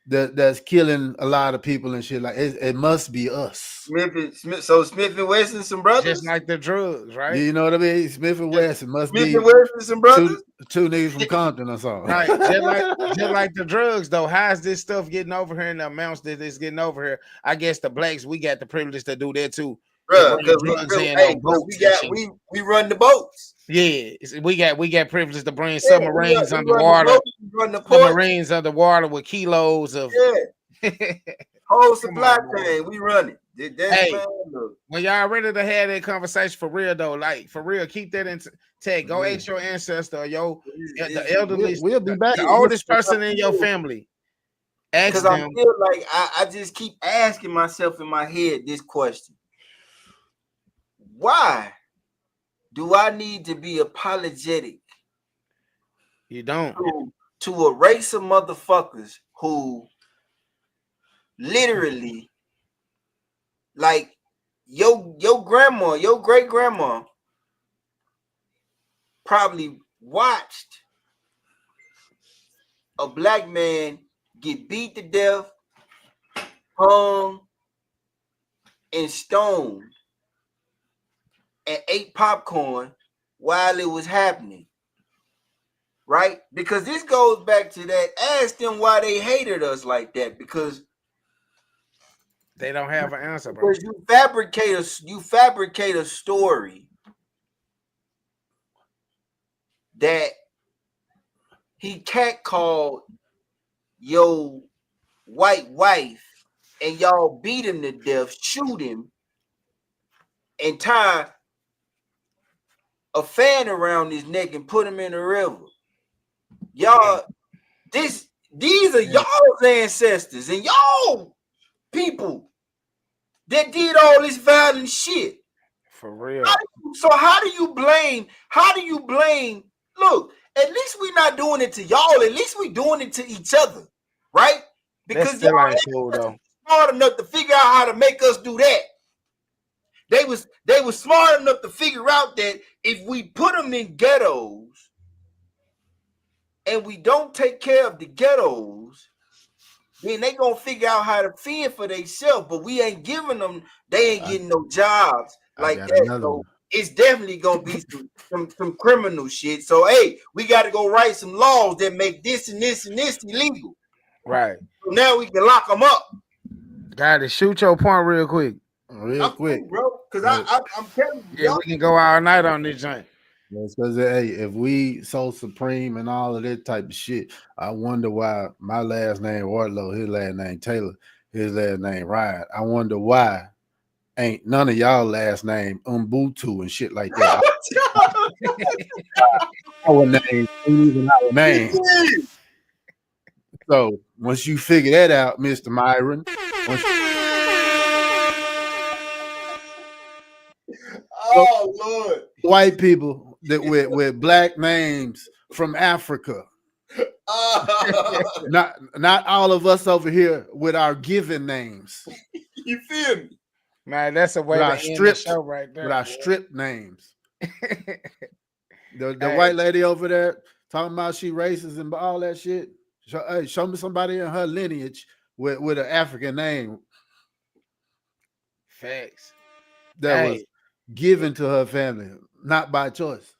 that's killing a lot of people and shit. Like it must be us. Smith and Wesson, some brothers, just like the drugs, right? You know what I mean? Smith and Wesson must be Smith and Wesson, some brothers. Two niggas from Compton or something. Right, just like the drugs though. How's this stuff getting over here in the amounts that it's getting over here? I guess the blacks, we got the privilege to do that too. Bro, because we run the boats. Yeah, we got privilege to bring submarines underwater. Submarines underwater with kilos of whole supply chain. We run it. Hey, when y'all ready to have that conversation for real though, like for real, keep that in tag. Go ask your ancestor, the elderly. We'll be back. The oldest person in your family. Because I feel like I just keep asking myself in my head this question: why do I need to be apologetic? You don't. To a race of motherfuckers who literally, like your grandma, your great grandma probably watched a black man get beat to death, hung, and stoned, and ate popcorn while it was happening. Right? Because this goes back to that. Ask them why they hated us like that. Because they don't have an answer, bro. Because you fabricate a story that he catcalled your white wife and y'all beat him to death, shoot him, and tie a fan around his neck and put him in the river. Y'all, these are y'all's ancestors and y'all people that did all this violent shit. For real. How do you blame? Look, at least we're not doing it to y'all. At least we're doing it to each other, right? Because y'all ain't cool, though. Smart enough to figure out how to make us do that. They was smart enough to figure out that if we put them in ghettos and we don't take care of the ghettos, then they gonna figure out how to fend for themselves. But we ain't giving them. They ain't getting no jobs like that. So it's definitely gonna be some criminal shit. So hey, we got to go write some laws that make this and this and this illegal. Right. So now we can lock them up. Got to shoot your point real quick. Quick, bro. Because I'm telling you, yeah, we can go all night on this joint. It's because hey, if we so supreme and all of that type of shit, I wonder why my last name Wardlow, his last name Taylor, his last name Ryan. I wonder why ain't none of y'all last name Ubuntu and shit like that. Our name ain't even our name. So once you figure that out, Mr. Myron, oh Lord, white people that with black names from Africa. Not all of us over here with our given names. You feel me? Man, that's a way to end the show right there. With our stripped names. The white lady over there talking about she racist and all that shit. Show me somebody in her lineage with an African name. Facts. That was given to her family, not by choice.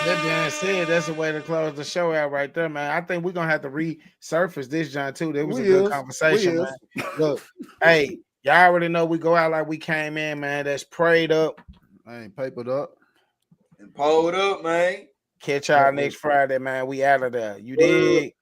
That being said, that's a way to close the show out right there, man. I think we're gonna have to resurface this, John, too. That was a good conversation, man. Look, hey, y'all already know we go out like we came in, man. That's prayed up. I ain't papered up. And pulled up, man. Catch y'all next Friday, man. We out of there. You dig?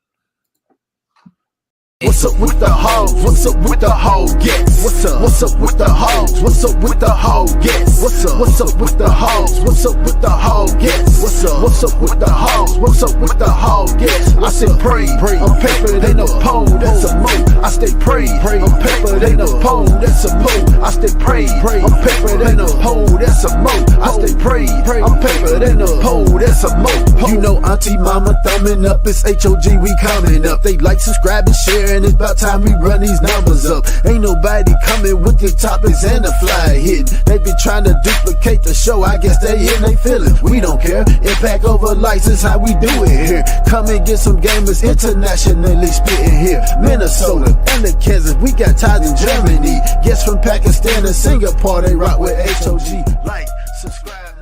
What's up with the hoes? What's up with the hoe gets? What's up? What's up with the hoes? What's up with the hoe gets? What's up? What's up with the hoes? What's up with the hoe gets? What's up? What's up with the hoes? What's up with the hoe gets? I say pray on paper, they no pole, that's a move. I stay pray on paper, they no pole, that's a move. I stay pray on paper, they no pole, that's a move. I stay pray on paper, they no pole, that's a move. You know Auntie Mama thumbing up, it's H.O.G, we coming up. They like, subscribe, and share, and it's about time we run these numbers up. Ain't nobody coming with the topics and the fly hit. They be trying to duplicate the show, I guess they in they feeling. We don't care, impact over license, how we do it here. Come and get some gamers internationally spitting here. Minnesota and the Kansas, we got ties in Germany. Guests from Pakistan and Singapore, they rock with H.O.G. Like, subscribe.